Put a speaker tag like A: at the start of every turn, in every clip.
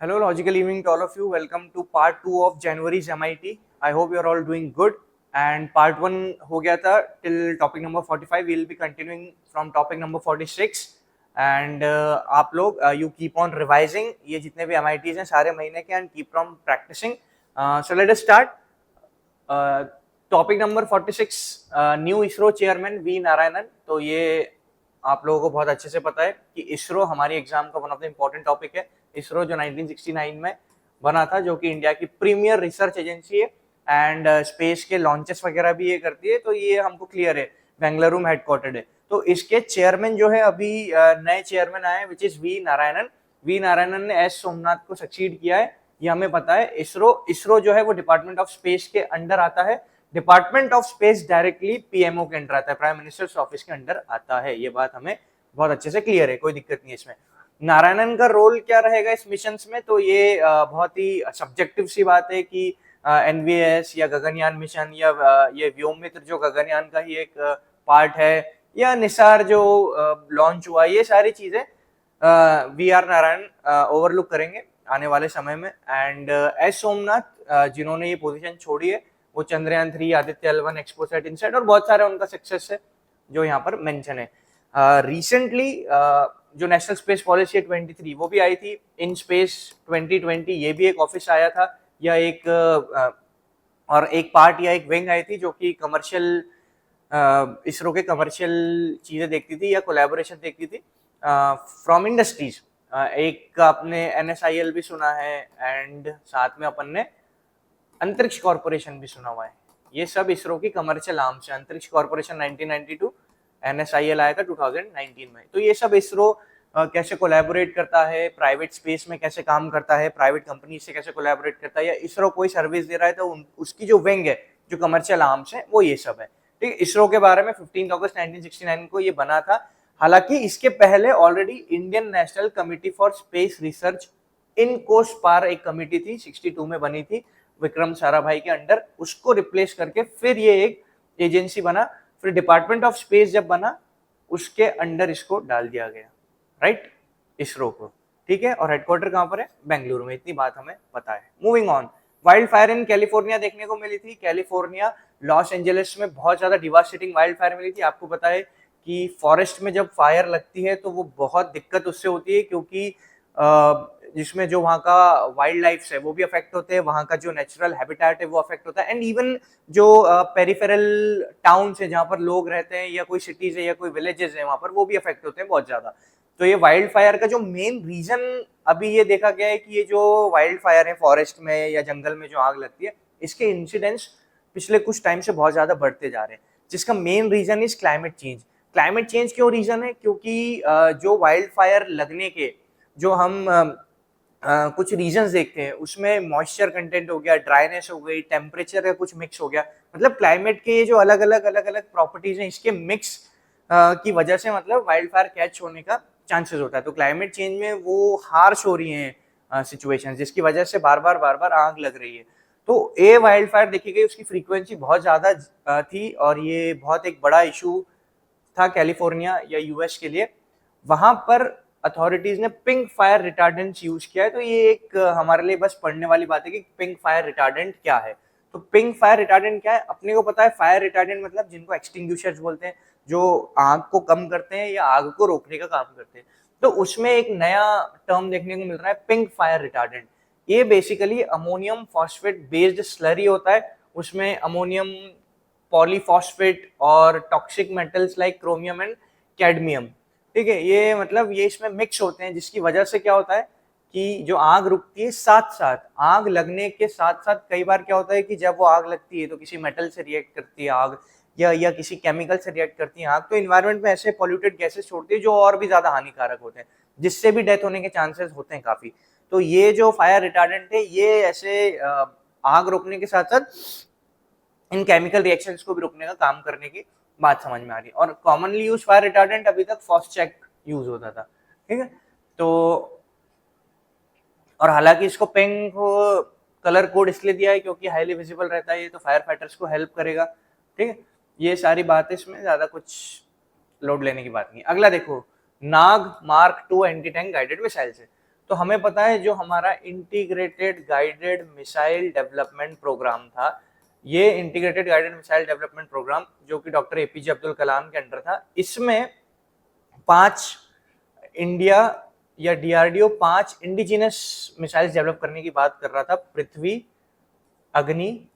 A: Hello, logical evening to all of you. Welcome to part 2 of January's MIT. I hope you're all doing good. And part 1 हो गया था till topic number 45. We'll be continuing from topic number 46. And आप लोग you keep on revising ये जितने भी MITs हैं सारे महीने के and keep on practicing. So let us start. Topic number 46 new ISRO chairman V Narayanan. तो ये आप लोगों को बहुत अच्छे से पता है कि इसरो हमारी एग्जाम का one of the important topic है. इसरो जो 1969 में बना था, जो कि इंडिया की प्रीमियर रिसर्च एजेंसी है एंड स्पेस के लॉन्चेस वगैरह भी ये करती है. तो ये हमको क्लियर है, बेंगलुरु में हेडक्वार्टर्ड है. तो इसके चेयरमैन जो है अभी नए चेयरमैन आए which is V Narayanan. V Narayanan ने एस सोमनाथ को सक्सीड किया है, ये हमें पता है. इसरो जो है वो डिपार्टमेंट ऑफ स्पेस के अंडर आता है. Department of space directly PMO के अंडर आता है, प्राइम मिनिस्टर्स ऑफिस के अंडर आता है. ये बात हमें बहुत अच्छे से क्लियर है, कोई दिक्कत नहीं है इसमें. नारायणन का रोल क्या रहेगा इस मिशन में, तो ये बहुत ही सब्जेक्टिव सी बात है कि एनवीएस या गगनयान मिशन या ये व्योममित्र जो गगनयान का ही एक पार्ट है, या निसार जो लॉन्च हुआ, ये सारी चीजें वी आर नारायण ओवरलुक करेंगे आने वाले समय में. एंड एस सोमनाथ जिन्होंने ये पोजीशन छोड़ी है, वो Chandrayaan 3, Aditya L1, XPoSat, INSAT और बहुत सारे उनका सक्सेस है जो यहाँ पर मेंशन है. रिसेंटली जो नेशनल स्पेस पॉलिसी 23 वो भी आई थी. इन स्पेस 2020 ये भी एक ऑफिस आया था, या एक और एक पार्ट या एक विंग आई थी जो कि कमर्शियल इसरो के कमर्शियल चीजें देखती थी या कोलैबोरेशन देखती थी फ्रॉम इंडस्ट्रीज. एक आपने NSIL भी सुना है एंड साथ में अपन ने अंतरिक्ष कॉर्पोरेशन भी सुना हुआ है. ये सब इसरो की कमर्शियल आर्म्स है. अंतरिक्ष कॉर्पोरेशन 1992, NSIL आया था 2019 में. तो ये सब इसरो कैसे कोलैबोरेट करता है, प्राइवेट स्पेस में कैसे काम करता है, प्राइवेट कंपनी से कैसे कोलैबोरेट करता है, या इसरो कोई सर्विस दे रहा है तो उसकी जो विंग है, जो कमर्शियल आर्म्स है, वो ये सब है. ठीक है, इसरो के बारे में 15 अगस्त 1969 को ये बना था. हालांकि इसके पहले already Indian national committee for space research in COSPAR एक कमिटी थी, 62 में बनी थी विक्रम साराभाई के अंडर. उसको रिप्लेस करके फिर ये एक एजेंसी बना. फिर डिपार्टमेंट ऑफ स्पेस जब बना, उसके अंडर इसको डाल दिया गया, राइट, इसरो को. ठीक है, और हेडक्वार्टर कहां पर है? बेंगलुरु में. इतनी बात हमें पता है. Moving on, wild fire in California देखने को मिली थी. कैलिफोर्निया, लॉस एंजलिस में बहुत ज्यादा डिवास्टेटिंग वाइल्ड फायर मिली थी. आपको पता है कि फॉरेस्ट में जब फायर लगती है तो वो बहुत दिक्कत उससे होती है, क्योंकि जिसमें जो वहाँ का वाइल्ड लाइफ है वो भी अफेक्ट होते हैं, वहाँ का जो नेचुरल हैबिटेट है वो अफेक्ट होता है, एंड इवन जो पेरिफेरल टाउन्स है जहाँ पर लोग रहते हैं, या कोई सिटीज है या कोई विलेजेस है, वहाँ पर वो भी अफेक्ट होते हैं बहुत ज्यादा. तो ये वाइल्ड फायर का जो मेन रीजन अभी ये देखा गया है कि ये जो वाइल्ड फायर है फॉरेस्ट में या जंगल में जो आग लगती है, इसके इंसिडेंट्स पिछले कुछ टाइम से बहुत ज्यादा बढ़ते जा रहे हैं, जिसका main reason is climate change. Climate change क्यों रीजन है? क्योंकि जो वाइल्ड फायर लगने के जो हम कुछ रीजंस देखते हैं, उसमें मॉइस्चर कंटेंट हो गया, ड्राइनेस हो गई, टेम्परेचर का कुछ मिक्स हो गया, मतलब क्लाइमेट के जो अलग अलग प्रॉपर्टीज हैं, इसके मिक्स की वजह से मतलब वाइल्ड फायर कैच होने का चांसेस होता है. तो क्लाइमेट चेंज में वो हार्श हो रही हैं सिचुएशन, जिसकी वजह से बार बार आग लग रही है. तो ये वाइल्ड फायर देखी गई, उसकी फ्रीक्वेंसी बहुत ज्यादा थी, और ये बहुत एक बड़ा इशू था कैलिफोर्निया या यूएस के लिए. वहां पर अथॉरिटीज ने पिंक फायर रिटार्डेंट यूज किया है. तो ये एक हमारे लिए बस पढ़ने वाली बात है कि पिंक फायर रिटार्डेंट क्या है. तो पिंक फायर रिटार्डेंट क्या है? अपने को पता है फायर रिटार्डेंट मतलब जिनको एक्सटिंग्विशर्स बोलते हैं, जो आग को कम करते हैं या आग को रोकने का काम करते हैं. तो उसमें एक नया टर्म देखने को मिल रहा है, पिंक फायर रिटार्डेंट. ये basically ammonium phosphate based slurry होता है. उसमें अमोनियम पॉलीफॉस्फेट और toxic metals like chromium and cadmium, ठीक है, ये मतलब ये इसमें मिक्स होते हैं, जिसकी वजह से क्या होता है कि जो आग रुकती है, साथ साथ आग लगने के साथ साथ कई बार क्या होता है कि जब वो आग लगती है तो किसी मेटल से रिएक्ट करती है आग, या किसी केमिकल से रिएक्ट करती है आग, तो इन्वायरमेंट में ऐसे पॉल्यूटेड गैसेस छोड़ती है जो और भी ज्यादा हानिकारक होते हैं, जिससे भी डेथ होने के चांसेस होते हैं काफी. तो ये जो फायर रिटार्डेंट है, ये ऐसे आग रोकने के साथ साथ इन केमिकल रिएक्शंस को भी रोकने का काम करने की बात समझ में आ रही है. और कॉमनली यूज फायर रिटार्डेंट अभी तक फॉस्चेक यूज होता था. ठीक है, तो और हालांकि इसको पिंक कलर कोड इसलिए दिया है क्योंकि हाईली विजिबल रहता है, ये तो फायर फाइटर्स को हेल्प करेगा. ठीक है, ये सारी बातें, इसमें ज्यादा कुछ लोड लेने की बात नहीं. अगला देखो, Nag mark 2 anti tank guided missile से. तो हमें पता है जो हमारा integrated guided missile development programme था, ये integrated guided missile development programme जो कि डॉक्टर एपीजे अब्दुल कलाम के अंडर था, इसमें 5 इंडिया या डीआरडीओ 5 इंडिजिनस मिसाइल्स डेवलप करने की बात कर रहा था, पृथ्वी, अग्नि,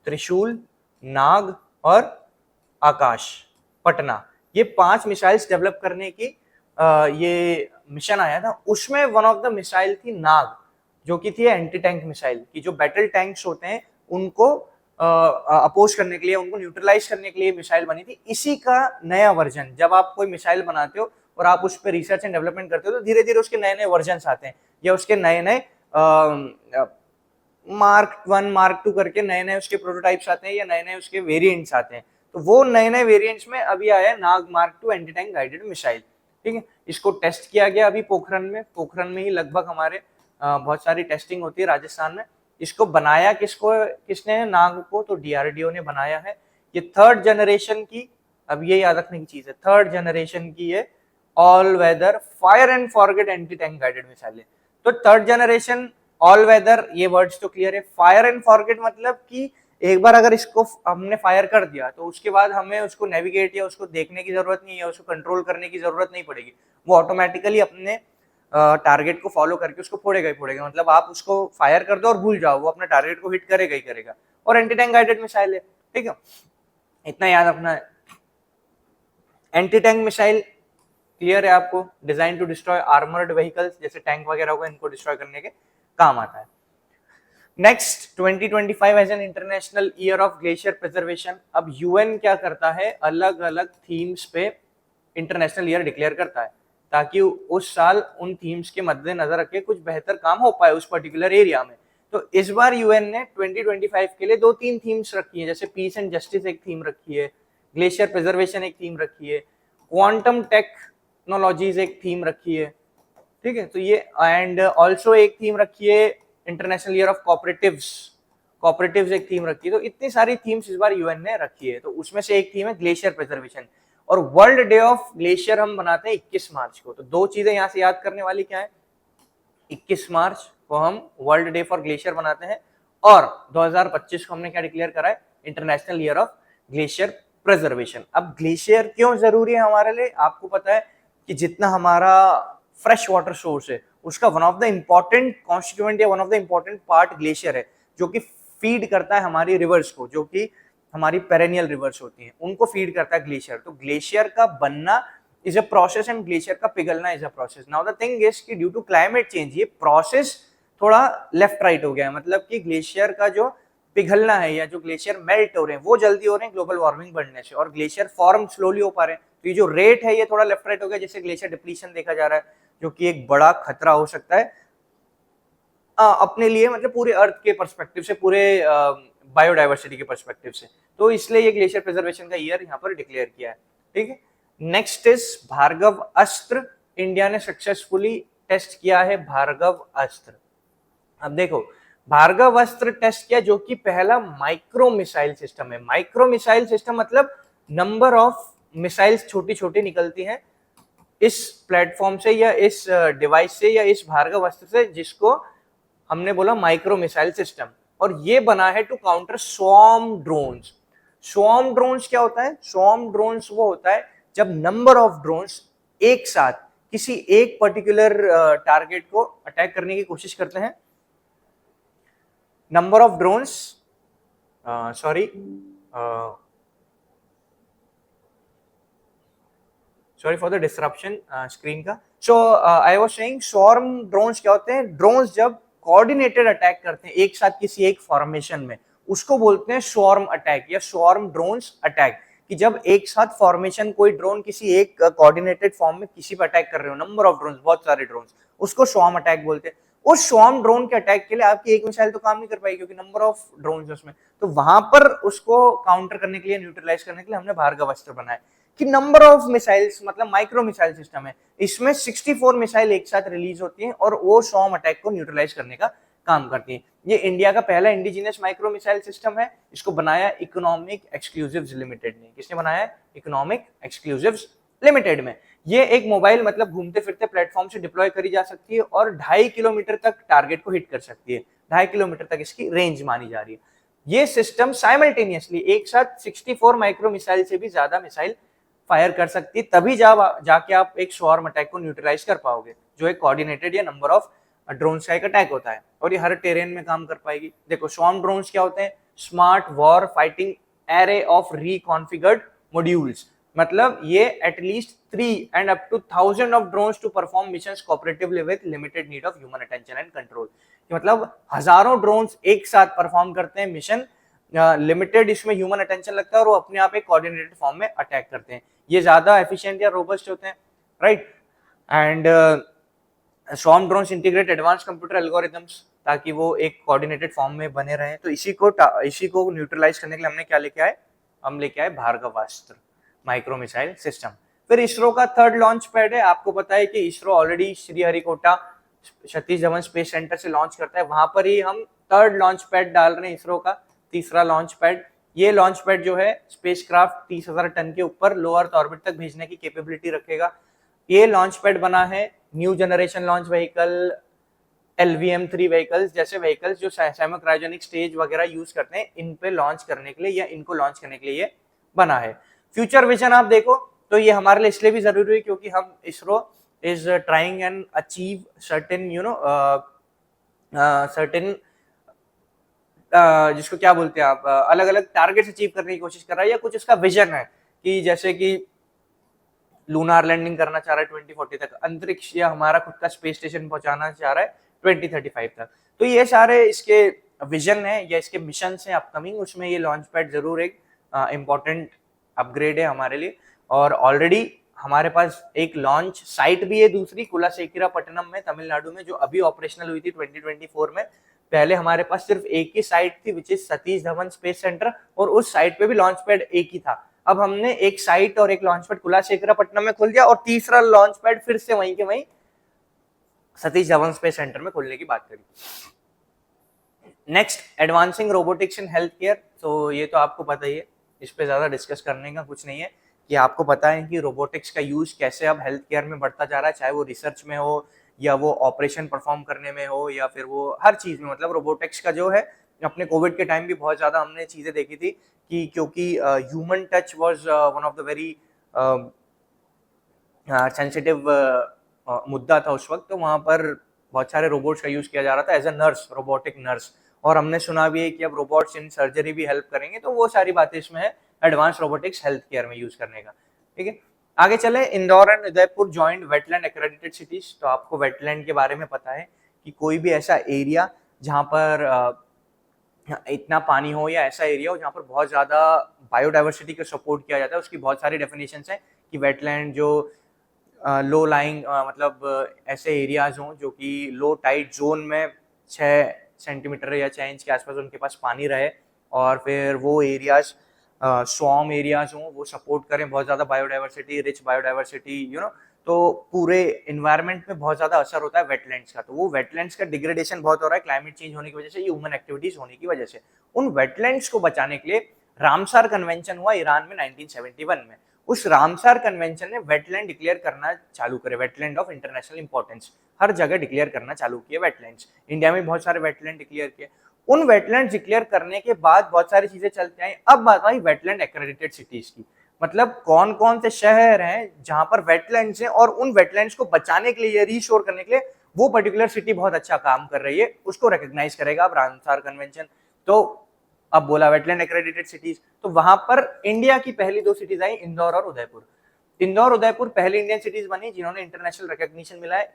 A: त्रिशूल, नाग और आकाश, पटना। ये 5 मिसाइल्स डेवलप करने की ये मिशन आया था। उसमें वन ऑफ द मिसाइल थी नाग, जो कि थी एंटी टैंक मिसाइल, की जो बैटल टैंक्स होते हैं उनको अपोज करने के लिए, उनको न्यूट्रलाइज करने के लिए मिसाइल बनी थी। इसी का नया वर्जन, जब आप कोई मिसाइल बनाते हो और आप उस पर रिसर्च एंड डेवलपमेंट करते हो तो धीरे धीरे उसके नए नए वर्जन आते हैं, या उसके नए नए मार्क 1 मार्क 2 करके नए नए उसके प्रोटोटाइप्स आते हैं, या नए नए उसके वेरिएंट्स आते हैं। तो वो नए नए वेरिएंट्स में अभी आया है Nag mark 2 anti tank guided missile. ठीक है, इसको टेस्ट किया गया अभी पोखरन में ही लगभग हमारे बहुत सारी टेस्टिंग होती है राजस्थान में। इसको बनाया किसने नाग को, तो डीआरडीओ ने बनाया है। ये 3rd जनरेशन की, अब ये याद रखने की चीज है, 3rd जनरेशन की ये all weather fire and forget anti tank guided missile है। तो 3rd जनरेशन ऑल वेदर, ये वर्ड्स तो क्लियर है। फायर एंड फॉरगेट मतलब कि एक बार अगर इसको हमने फायर कर दिया तो उसके बाद हमें उसको नेविगेट या उसको देखने की जरूरत नहीं है, उसको कंट्रोल करने की जरूरत नहीं पड़ेगी, वो ऑटोमेटिकली अपने टारगेट को फॉलो करके उसको फोड़ेगा ही फोड़ेगा। मतलब आप उसको फायर कर दो और भूल जाओ, वो अपने टारगेट को हिट करेगा ही करेगा। और एंटी टैंक गाइडेड मिसाइल है, ठीक है, इतना याद रखना है। एंटी टैंक मिसाइल क्लियर है आपको, design to destroy armoured vehicles, जैसे टैंक वगैरह को इनको डिस्ट्रॉय करने के काम आता है। Next, 2025 as an international year of glacier preservation. अब यूएन क्या करता है, अलग अलग थीम्स पे इंटरनेशनल ईयर डिक्लेयर करता है, ताकि उस साल उन थीम्स के मद्देनजर रख के कुछ बेहतर काम हो पाए उस पर्टिकुलर एरिया में। तो इस बार यूएन ने 2025 के लिए 2-3 थीम्स रखी है, जैसे पीस एंड जस्टिस एक थीम रखी है, ग्लेशियर प्रिजर्वेशन एक थीम रखी है, क्वांटम टेक्नोलॉजीज एक थीम रखी है, ठीक है। तो ये एंड ऑल्सो एक थीम रखी है इंटरनेशनल ईयर ऑफ कोऑपरेटिव्स एक थीम रखी है। तो इतनी सारी थीम्स इस बार यूएन ने रखी है, तो उसमें से एक थीम है ग्लेशियर प्रिजर्वेशन। और वर्ल्ड डे ऑफ ग्लेशियर हम बनाते हैं 21 मार्च को। तो 2 चीजें यहाँ से याद करने वाली क्या है, 21 मार्च को हम वर्ल्ड डे फॉर ग्लेशियर बनाते हैं, और 2025 को हमने क्या डिक्लेयर करा है, international year of glacier preservation. अब ग्लेशियर क्यों जरूरी है हमारे लिए, आपको पता है कि जितना हमारा फ्रेश वाटर सोर्स है उसका one of the important constituent या one of the important part glacier है, जो कि फीड करता है हमारी रिवर्स को, जो कि हमारी पेरेनियल रिवर्स होती हैं, उनको फीड करता है ग्लेशियर। तो ग्लेशियर का बनना is a process and glacier का पिघलना is a process. Now the thing is कि ड्यू टू क्लाइमेट चेंज ये प्रोसेस थोड़ा लेफ्ट राइट हो गया है, मतलब कि ग्लेशियर का जो पिघलना है या जो ग्लेशियर मेल्ट हो रहे हैं वो जल्दी हो रहे हैं ग्लोबल वार्मिंग बढ़ने से, और ग्लेशियर फॉर्म स्लोली हो पा रहे हैं। तो ये जो रेट है ये थोड़ा लेफ्ट राइट हो गया, जैसे ग्लेशियर डिप्लीशन देखा जा रहा है, जो कि एक बड़ा खतरा हो सकता है अपने लिए, मतलब पूरे अर्थ के पर्सपेक्टिव से, पूरे बायोडाइवर्सिटी के पर्सपेक्टिव से। तो इसलिए ये ग्लेशियर प्रिजर्वेशन का ईयर यहाँ पर डिक्लेयर किया है, ठीक है। नेक्स्ट इज भार्गव अस्त्र। इंडिया ने सक्सेसफुली टेस्ट किया है भार्गव अस्त्र। अब देखो, भार्गव अस्त्र टेस्ट किया, जो कि पहला माइक्रो मिसाइल सिस्टम है। माइक्रो मिसाइल सिस्टम मतलब नंबर ऑफ मिसाइल्स छोटी छोटी निकलती हैं इस प्लेटफॉर्म से या इस डिवाइस से या इस भार्गव अस्त्र से, जिसको हमने बोला माइक्रो मिसाइल सिस्टम। और ये बना है to counter swarm drones. Swarm drones क्या होता है, स्वॉर्म ड्रोन्स वो होता है जब नंबर ऑफ ड्रोन्स एक साथ किसी एक पर्टिकुलर टारगेट को अटैक करने की कोशिश करते हैं। Number of drones, sorry for the disruption screen का। So I was saying swarm drones क्या होते हैं, ड्रोन्स जब कोऑर्डिनेटेड अटैक करते हैं एक साथ किसी एक फॉर्मेशन में, उसको बोलते हैं स्वॉर्म अटैक या स्वॉर्म ड्रोन्स अटैक। कि जब एक साथ फॉर्मेशन कोई ड्रोन किसी एक कोऑर्डिनेटेड फॉर्म में किसी पर अटैक कर रहे हो, नंबर ऑफ ड्रोन्स, बहुत सारे ड्रोन्स, उसको स्वॉर्म अटैक बोलते हैं। उस स्वॉर्म ड्रोन के अटैक के लिए आपकी एक मिसाइल तो काम नहीं कर पाएगी, क्योंकि नंबर ऑफ ड्रोन्स उसमें। तो वहां पर उसको काउंटर करने के लिए, न्यूट्रलाइज करने के लिए हमने भार्गव अस्त्र बनाया, कि नंबर ऑफ मिसाइल्स मतलब माइक्रो मिसाइल सिस्टम है, इसमें 64 मिसाइल एक साथ रिलीज होती हैं और वो स्वॉर्म अटैक को न्यूट्रलाइज करने का काम करती है। ये इंडिया का पहला इंडिजिनस माइक्रो मिसाइल सिस्टम है। इसको बनाया इकोनॉमिक एक्सक्लूसिव्स लिमिटेड ने। किसने बनाया है, इकोनॉमिक एक्सक्लूसिव्स लिमिटेड में। ये एक मोबाइल मतलब घूमते फिरते प्लेटफॉर्म से डिप्लॉय करी जा सकती है और 2.5 किलोमीटर तक टारगेट को हिट कर सकती है। 2.5 किलोमीटर तक इसकी रेंज मानी जा रही है। ये सिस्टम साइमल्टेनियसली एक साथ 64 माइक्रो मिसाइल से भी ज्यादा मिसाइल फायर कर सकती है, तभी जाके आप एक स्वार्म अटैक को न्यूट्रलाइज कर पाओगे, जो एक कोऑर्डिनेटेड या नंबर ऑफ ड्रोन्स का एक अटैक होता है, और ये हर टेरेन में काम कर पाएगी। देखो स्वार्म ड्रोन्स क्या होते हैं? Smart war fighting array of reconfigured modules, मतलब ये at least 3 and up to 1000 of drones to perform missions cooperatively with limited need of human attention and control। मतलब हजारों ड्रोन्स एक साथ परफॉर्म करते हैं मिशन, लिमिटेड इसमें ह्यूमन अटेंशन लगता है और वो अपने आप एक कोऑर्डिनेटेड फॉर्म में अटैक करते हैं। ये ज्यादा एफिशिएंट या रोबस्ट होते हैं, right. And swarm drones integrate advance computer algorithms ताकि वो एक कोऑर्डिनेटेड फॉर्म में बने रहें। तो इसी को न्यूट्रलाइज करने के लिए हमने क्या लेके आए? हम लेके आए भार्गवास्त्र माइक्रो मिसाइल सिस्टम। फिर इसरो का थर्ड लॉन्च पैड है। आपको पता है कि ISRO already Sriharikota Satish Dhawan space centre से लॉन्च करता है, वहां पर ही हम थर्ड लॉन्च पैड डाल रहे हैं, इसरो का तीसरा लॉन्च पैड। ये लॉन्च पैड जो है स्पेसक्राफ्ट 30,000 टन के ऊपर लो अर्थ ऑर्बिट तक भेजने की कैपेबिलिटी रखेगा। ये लॉन्च पैड बना है new generation launch vehicle LVM-3 vehicles जैसे व्हीकल्स जो सेमीक्रायोजेनिक स्टेज वगैरह यूज करते हैं, इन पे लॉन्च करने के लिए या इनको लॉन्च करने के लिए ये बना है। फ्यूचर विजन आप देखो तो ये हमारे लिए इसलिए भी जरूरी है क्योंकि हम ISRO is trying and achieve certain certain जिसको क्या बोलते हैं आप, अलग अलग टारगेट्स अचीव करने की कोशिश कर रहा है, या कुछ उसका विजन है कि जैसे कि लूनार लैंडिंग करना चाह रहा है 2040 तक, अंतरिक्ष या हमारा खुद का स्पेस स्टेशन पहुंचाना चाह रहा है 2035 तक। तो ये सारे इसके विजन है या इसके मिशन है अपकमिंग, उसमें ये लॉन्च पैड जरूर एक इम्पोर्टेंट अपग्रेड है हमारे लिए। और ऑलरेडी हमारे पास एक लॉन्च साइट भी है दूसरी कुलाशेखिरापट्टनम में तमिलनाडु में, जो अभी ऑपरेशनल हुई थी 2024 में। पहले हमारे पास सिर्फ एक ही साइट थी which is Satish Dhawan space centre, और उस साइट पे भी लॉन्च पैड एक ही था। अब हमने एक साइट और एक लॉन्च पैड कुलाशेखिरापट्टनम में खोल दिया और तीसरा लॉन्च पैड फिर से वहीं के वहीं सतीश धवन स्पेस सेंटर में खोलने की बात करी। Next, advancing robotics in health care. तो ये तो आपको पता ही है, इस पे ज्यादा डिस्कस करने का कुछ नहीं है कि आपको पता है कि रोबोटिक्स का यूज कैसे अब हेल्थ केयर में बढ़ता जा रहा है, चाहे वो रिसर्च में हो या वो ऑपरेशन परफॉर्म करने में हो या फिर वो हर चीज में। मतलब रोबोटिक्स का जो है, अपने कोविड के टाइम भी बहुत ज्यादा हमने चीजें देखी थी कि क्योंकि human touch was one of the very sensitive मुद्दा था उस वक्त, तो वहां पर बहुत सारे रोबोट्स का यूज किया जा रहा था as a nurse, robotic nurse. और हमने सुना भी है कि अब रोबोट्स इन सर्जरी भी हेल्प करेंगे, तो वो सारी बातें इसमें है एडवांस रोबोटिक्स हेल्थ केयर में यूज करने का। ठीक है, आगे चले। Indore and Udaipur joint wetland accredited cities. तो आपको वेटलैंड के बारे में पता है कि कोई भी ऐसा एरिया जहां पर इतना पानी हो या ऐसा एरिया हो जहां पर बहुत ज्यादा बायोडाइवर्सिटी को सपोर्ट किया जाता है, उसकी बहुत सारी डेफिनेशंस हैं कि वेटलैंड जो लो लाइंग मतलब ऐसे एरियाज हों जो कि लो टाइड जोन में 6 सेंटीमीटर या 6 इंच के आसपास उनके पास पानी रहे, और फिर वो एरियाज स्वॉर्म एरियाज हों, वो सपोर्ट करें बहुत ज्यादा बायोडाइवर्सिटी, रिच बायोडाइवर्सिटी, तो पूरे इन्वायरमेंट में बहुत ज्यादा असर होता है वेटलैंड्स का। तो वो वेटलैंड्स का डिग्रेडेशन बहुत हो रहा है क्लाइमेट चेंज होने की वजह से, ह्यूमन एक्टिविटीज होने की वजह से। उन वेटलैंड्स को बचाने के लिए रामसार कन्वेंशन हुआ ईरान में 1971 में। उस रामसार कन्वेंशन ने वेटलैंड डिक्लेयर करना चालू करे, वेटलैंड ऑफ इंटरनेशनल इंपॉर्टेंस, हर जगह डिक्लेयर करना चालू किए वेटलैंड्स। इंडिया में बहुत सारे वेटलैंड डिक्लेयर किए। उन वेटलैंड डिक्लेयर करने के बाद बहुत सारी चीजें चलती आई। अब बात आई वेटलैंड एक्रेडिटेड सिटीज की, मतलब कौन कौन से शहर हैं जहां पर वेटलैंड्स हैं और उन वेटलैंड्स को बचाने के लिए, रीशोर करने के लिए वो पर्टिकुलर सिटी बहुत अच्छा काम कर रही है, उसको रिकॉग्नाइज करेगा अब रामसार कन्वेंशन। तो अब बोला वेटलैंड एक्रेडिटेड सिटीज, तो वहां पर इंडिया की पहली 2 सिटीज आई, इंदौर और उदयपुर। इंदौर उदयपुर पहली इंडियन सिटीज बनी जिन्होंने इंटरनेशनल रिकॉग्निशन मिला है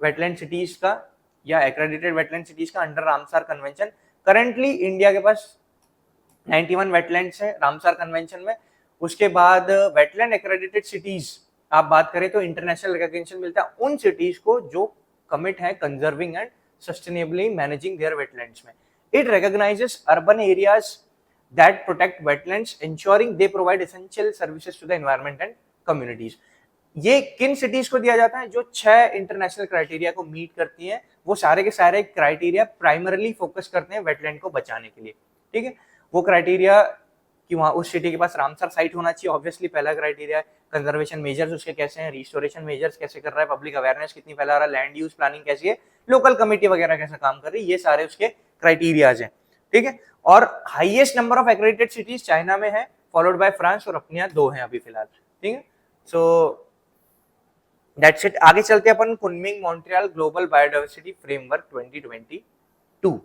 A: वेटलैंड सिटीज का या एक्रेडिटेड वेटलैंड सिटीज का under Ramsar convention. Currently India के पास 91 वेटलैंड्स हैं रामसार कन्वेंशन में। उसके बाद वेटलैंड एक्रेडिटेड सिटीज आप बात करें तो इंटरनेशनल रिकॉग्निशन मिलता है उन सिटीज को जो कमिट है conserving and sustainably managing their wetlands में। It recognizes urban areas that protect wetlands ensuring they provide essential services to the environment and communities। ये किन सिटीज को दिया जाता है? जो 6 इंटरनेशनल क्राइटेरिया को मीट करती हैं। वो सारे के सारे क्राइटेरिया प्राइमरीली फोकस करते हैं वेटलैंड को बचाने के लिए। ठीक है, वो क्राइटेरिया कि वहाँ उस सिटी के पास रामसर साइट होना चाहिए, ऑब्वियसली पहला क्राइटेरिया है। कंजर्वेशन मेजर्स उसके कैसे हैं, रिस्टोरेशन मेजर्स कैसे कर रहा है, पब्लिक अवेयरनेस कितनी फैला रहा है, लैंड यूज प्लानिंग कैसी है, लोकल कमेटी वगैरह कैसे काम कर रही है, ये सारे उसके क्राइटेरियाज हैं, ठीक है। और highest number of accredited cities China में है, फॉलोड बाय फ्रांस, और अपने यहाँ 2 हैं अभी फिलहाल, ठीक है। So that's it. आगे चलते हैं अपन Kunming Montreal global biodiversity framework 2022।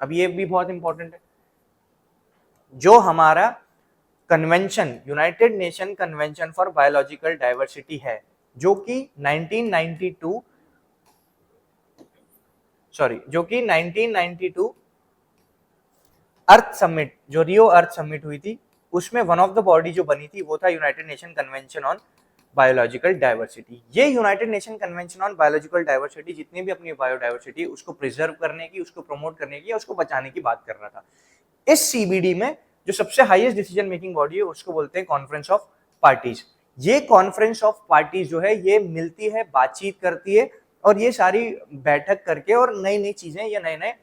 A: अब ये भी बहुत इंपॉर्टेंट है, जो हमारा convention, United nation convention for biological diversity है, जो कि 1992 अर्थ समिट, जो रियो अर्थ समिट हुई थी, उसमें वन ऑफ द बॉडी जो बनी थी वो था united nation convention on biological diversity. ये united nation convention on biological diversity जितनी भी अपनी बायोडाइवर्सिटी उसको प्रिजर्व करने की, उसको प्रमोट करने की या उसको बचाने की बात कर रहा था। इस सीबीडी में जो सबसे हाईएस्ट डिसीजन मेकिंग बॉडी है उसको बोलते हैं कॉन्फ्रेंस ऑफ पार्टीज। ये कॉन्फ्रेंस ऑफ पार्टीज जो है ये मिलती है, बातचीत करती है और ये सारी बैठक करके और नई नई चीजें या नए नए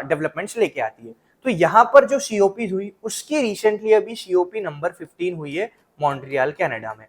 A: डेवलपमेंट्स लेके आती है। तो यहाँ पर जो सीओपी हुई उसकी रिसेंटली अभी सीओपी नंबर 15 हुई है मॉन्ट्रियल कनाडा में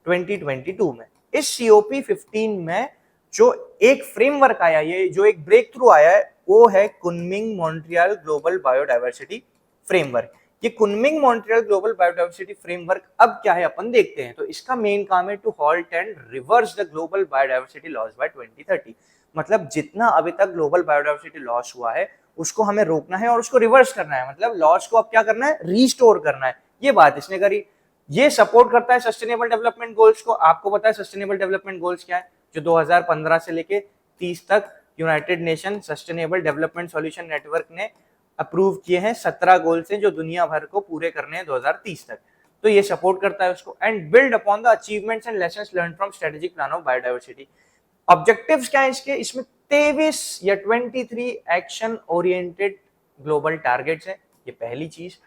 A: 2022 में। इस सीओपी 15 में जो एक फ्रेमवर्क आया, ये जो एक ब्रेक थ्रू आया है, वो है Kunming Montreal global biodiversity framework. ये Kunming Montreal global biodiversity framework अब क्या है अपन देखते हैं। तो इसका मेन काम है to halt and reverse the global biodiversity loss by 2030। मतलब जितना अभी तक ग्लोबल बायोडाइवर्सिटी लॉस हुआ है उसको हमें रोकना है और उसको रिवर्स करना है, मतलब लॉस को अब क्या करना है, रीस्टोर करना है। ये बात इसने करी। ये सपोर्ट करता है सस्टेनेबल डेवलपमेंट गोल्स को। आपको पता है सस्टेनेबल डेवलपमेंट गोल्स क्या है, जो 2015 से लेके 30 तक United nation sustainable development solution network ने अप्रूव किए हैं। 17 गोल्स हैं जो दुनिया भर को पूरे करने हैं 2030 तक। तो ये सपोर्ट करता है उसको। And build upon the achievements and lessons learn from strategic plan of biodiversity. Objectives क्या है इसके, इसमें 23 या 23 एक्शन ओरिएंटेड ग्लोबल टारगेट्स है, ये पहली चीज।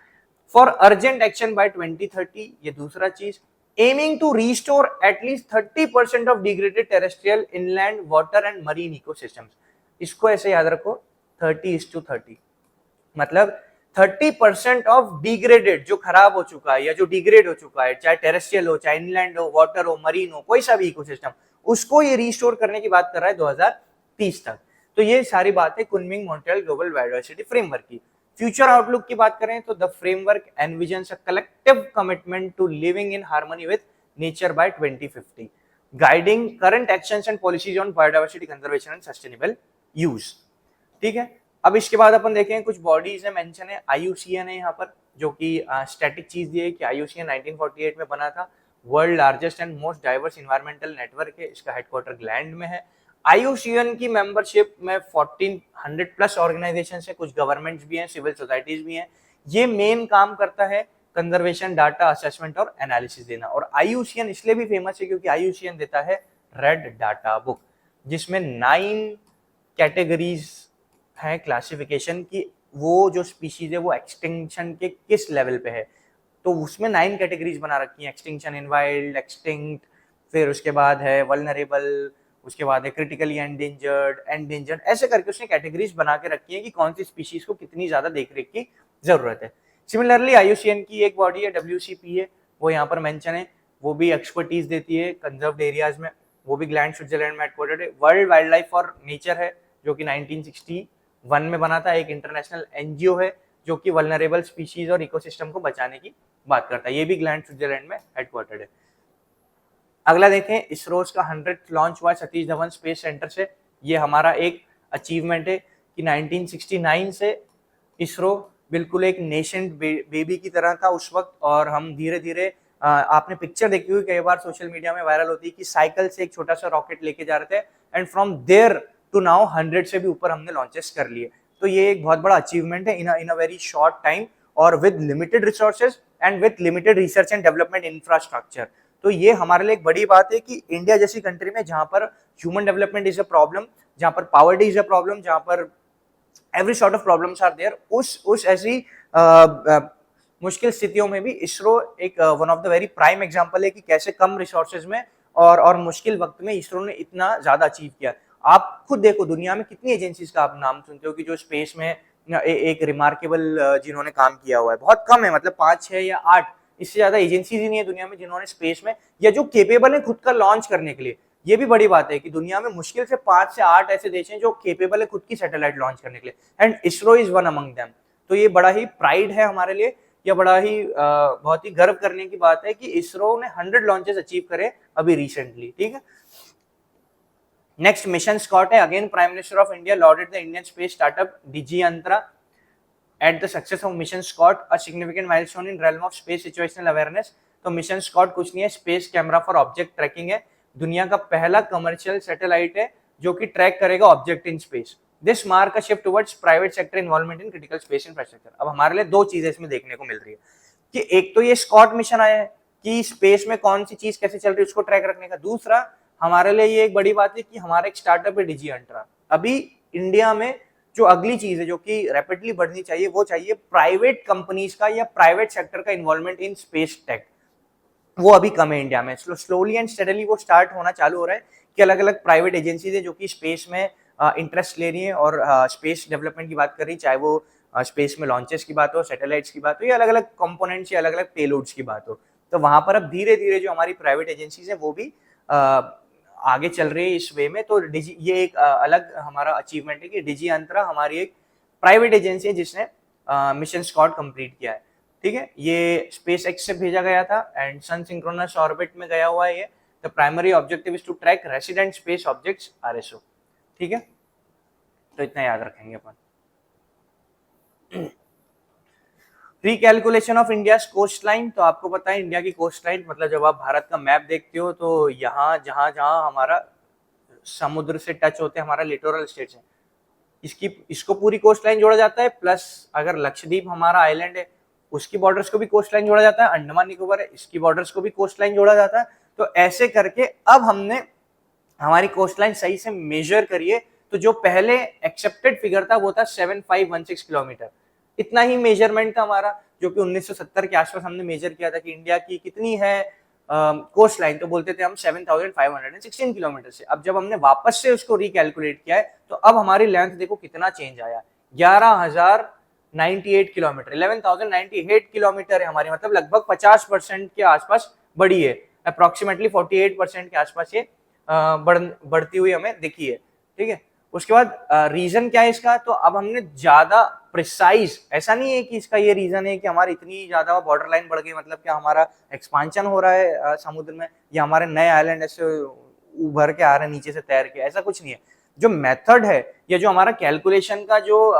A: फॉर अर्जेंट एक्शन बाय 2030, ये दूसरा चीज। Aiming to restore at least 30% of degraded terrestrial inland water and marine ecosystems. इसको ऐसे याद रखो 30:30, मतलब 30% ऑफ डिग्रेडेड, जो खराब हो चुका है या जो डिग्रेड हो चुका है, चाहे टेरेस्ट्रियल हो, चाहे इनलैंड हो, वाटर हो, मरीन हो, कोई सा भी इकोसिस्टम, उसको ये रिस्टोर करने की बात कर रहा है 2030 तक। तो ये सारी बात है Kunming Montreal global biodiversity framework की। फ्यूचर आउटलुक की बात करें तो the framework envisions a collective commitment to living in harmony with nature by 2050, guiding current actions and policies on biodiversity conservation and sustainable use. ठीक है, अब इसके बाद अपन देखें कुछ बॉडीज है मेंशन है। IUCN है यहाँ पर, जो कि स्टैटिक चीज दी है कि IUCN 1948 में बना था। World largest and most diverse environmental network है, इसका हेडक्वार्टर ग्लैंड में है। IUCN की मेंबरशिप में 1400 प्लस ऑर्गेनाइजेशन है, कुछ गवर्नमेंट्स भी हैं, सिविल सोसाइटीज भी हैं। ये मेन काम करता है कंजर्वेशन डाटा असेसमेंट और एनालिसिस देना। और IUCN इसलिए भी फेमस है क्योंकि IUCN देता है रेड डाटा बुक, जिसमें 9 कैटेगरीज है क्लासिफिकेशन की वो जो स्पीशीज है वो एक्सटिंक्शन के किस लेवल पे है। तो उसमें 9 कैटेगरीज बना रखी हैं, एक्सटिंक्शन इन वाइल्ड, एक्सटिंक्ट, फिर उसके बाद है वल्नरेबल, उसके बाद है क्रिटिकली एंडेंजर्ड, ऐसे करके उसने कैटेगरीज बना के रखी है कि कौन सी स्पीशीज को कितनी ज्यादा देखरेख की जरूरत है। सिमिलरली IUCN की एक बॉडी है WCP है, वो यहाँ पर मेंशन है, वो भी एक्सपर्टीज देती है कंजर्व्ड एरियाज में, वो भी ग्लैंड स्विट्जरलैंड में हेडक्वार्टर्ड है। World wild life for nature है जो कि 1961 में बना था, एक इंटरनेशनल NGO है जो कि वल्नरेबल स्पीशीज और इकोसिस्टम को बचाने की बात करता है, ये भी ग्लैंड स्विट्जरलैंड में हेडक्वार्टर्ड है। अगला देखें, इसरो का 100th लॉन्च हुआ सतीश धवन स्पेस सेंटर से। ये हमारा एक अचीवमेंट है कि 1969 से इसरो बिल्कुल एक नेशेंट बेबी की तरह था उस वक्त, और हम धीरे धीरे आपने पिक्चर देखी हुई कई बार सोशल मीडिया में वायरल होती है कि साइकिल से एक छोटा सा रॉकेट लेके जा रहे थे and from there to now 100 से भी ऊपर हमने लॉन्चेस कर लिए। तो ये एक बहुत बड़ा अचीवमेंट है इन अ वेरी शॉर्ट टाइम और with limited resources and with limited research and development infrastructure. तो ये हमारे लिए एक बड़ी बात है कि इंडिया जैसी कंट्री में जहां पर human development is a problem, जहां पर पॉवर्टी इज अ प्रॉब्लम, जहां पर every sort of problems are there, उस ऐसी मुश्किल स्थितियों में भी इसरो एक one of the very prime example है कि कैसे कम रिसोर्सेज में और मुश्किल वक्त में इसरो ने इतना ज्यादा अचीव किया। आप खुद देखो दुनिया में कितनी एजेंसीज का आप नाम सुनते हो कि जो स्पेस में एक रिमार्केबल जिन्होंने काम किया हुआ है, बहुत कम है, मतलब 5-6 या 8, इससे ज्यादा एजेंसीज ही नहीं है दुनिया में जिन्होंने स्पेस में या जो केपेबल है खुद का लॉन्च करने के लिए। ये भी बड़ी बात है कि दुनिया में मुश्किल से 5 से 8 ऐसे देश हैं जो केपेबल है खुद की सैटेलाइट लॉन्च करने के लिए, and ISRO is one among them. तो ये बड़ा ही प्राइड है हमारे लिए, या बड़ा ही बहुत ही गर्व करने की बात है कि इसरो ने 100 लॉन्चेस अचीव करे अभी रिसेंटली, ठीक है। नेक्स्ट मिशन स्कॉट है, again prime minister of India lauded the Indian space startup DigiYantra at the success of mission Scott, a significant milestone in realm of space situational awareness। तो mission Scott कुछ नहीं है, space camera for object tracking है, दुनिया का पहला commercial satellite है जो कि ट्रैक करेगा object in space. This mark a shift towards private sector involvement in critical space infrastructure. अब हमारे लिए दो चीजें इसमें देखने को मिल रही है कि एक तो ये स्कॉट मिशन आया है कि स्पेस में कौन सी चीज कैसे चल रही है उसको ट्रैक रखने का, दूसरा हमारे लिए ये एक बड़ी बात है कि हमारा एक स्टार्टअप है DigiYantra। अभी इंडिया में जो अगली चीज है जो कि रैपिडली बढ़नी चाहिए वो चाहिए प्राइवेट कंपनीज का या प्राइवेट सेक्टर का इन्वॉल्वमेंट इन स्पेस टेक। वो अभी कम है इंडिया में, स्लोली एंड स्टेडली वो स्टार्ट होना चालू हो रहा है कि अलग अलग प्राइवेट एजेंसीज है जो कि स्पेस में इंटरेस्ट ले रही है और स्पेस डेवलपमेंट की बात कर रही है, चाहे वो स्पेस में लॉन्चेस की बात हो, सैटेलाइट्स की बात हो, या अलग अलग कंपोनेंट्स या अलग अलग पेलोड्स की बात हो। तो वहां पर अब धीरे धीरे जो हमारी प्राइवेट एजेंसीज है वो भी आगे चल रही है इस वे में। तो ये एक अलग हमारा अचीवमेंट है कि DigiYantra हमारी एक प्राइवेट एजेंसी है जिसने मिशन स्कॉट कंप्लीट किया है, ठीक है। ये स्पेस एक्स से भेजा गया था एंड सन सिंक्रोनस ऑर्बिट में गया हुआ है ये। The primary objective is to track resident space objects RSO, ठीक है। तो इतना याद रखेंगे अपन। Recalculation of India coast line, तो आपको पता है इंडिया की कोस्ट लाइन मतलब जब आप भारत का मैप देखते हो तो यहाँ जहां जहां हमारा समुद्र से टच होते हैं हमारा लिटोरल स्टेट्स है, इसको पूरी कोस्ट लाइन जोड़ा जाता है, प्लस अगर लक्षद्वीप हमारा आइलैंड है उसकी बॉर्डर्स को भी कोस्ट लाइन जोड़ा जाता है, अंडमान निकोबार है इसकी बॉर्डर्स को भी कोस्ट लाइन जोड़ा जाता है। तो ऐसे करके अब हमने हमारी कोस्ट लाइन सही से मेजर करिए, तो जो पहले एक्सेप्टेड फिगर था वो था 7516 किलोमीटर, इतना ही मेजरमेंट था हमारा, जो कि 1970 के आसपास हमने मेजर किया था कि इंडिया की कितनी है कोस्ट लाइन, तो बोलते थे हम 7516 किलोमीटर से। अब जब हमने वापस से उसको रिकैलकुलेट किया है तो अब हमारी लेंथ देखो कितना चेंज आया, 11,098 किलोमीटर, 11,098 किलोमीटर है हमारी, मतलब लगभग 50% के आसपास बढ़ी है, अप्रोक्सीमेटली 48% के आसपास ये बढ़ती हुई हमें दिखी है, ठीक है। उसके बाद रीजन क्या है इसका, तो अब हमने ज्यादा प्रिसाइज, ऐसा नहीं है कि इसका ये रीजन है कि हमारी इतनी ज्यादा बॉर्डर लाइन बढ़ गई मतलब क्या हमारा एक्सपांशन हो रहा है समुद्र में, या हमारे नए आइलैंड ऐसे उभर के आ रहे हैं नीचे से तैर के, ऐसा कुछ नहीं है। जो मेथड है या जो हमारा कैलकुलेशन का जो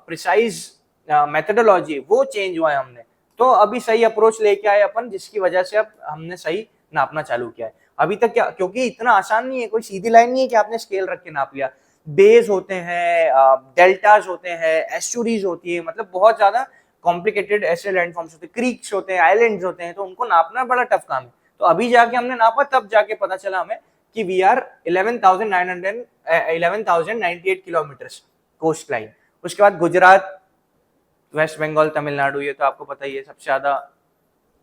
A: प्रिसाइज मेथडोलॉजी वो चेंज हुआ है हमने, तो अभी सही अप्रोच लेके आए अपन, जिसकी वजह से अब हमने सही नापना चालू किया है। अभी तक क्या, क्योंकि इतना आसान नहीं है, कोई सीधी लाइन नहीं है कि आपने स्केल रख के नाप लिया, बेज होते हैं, डेल्टाज होते हैं, एस्चुरीज होती है, मतलब बहुत ज्यादा कॉम्प्लिकेटेड ऐसे लैंडफॉर्म्स होते हैं, क्रीक्स होते हैं, आइलैंड्स होते हैं, तो उनको नापना बड़ा टफ काम है। तो अभी जाके हमने नापा, तब जाके पता चला हमें कि we are 11,098 kilometres coast line. उसके बाद गुजरात, वेस्ट बंगाल, तमिलनाडु, ये तो आपको पता ही है, सबसे ज्यादा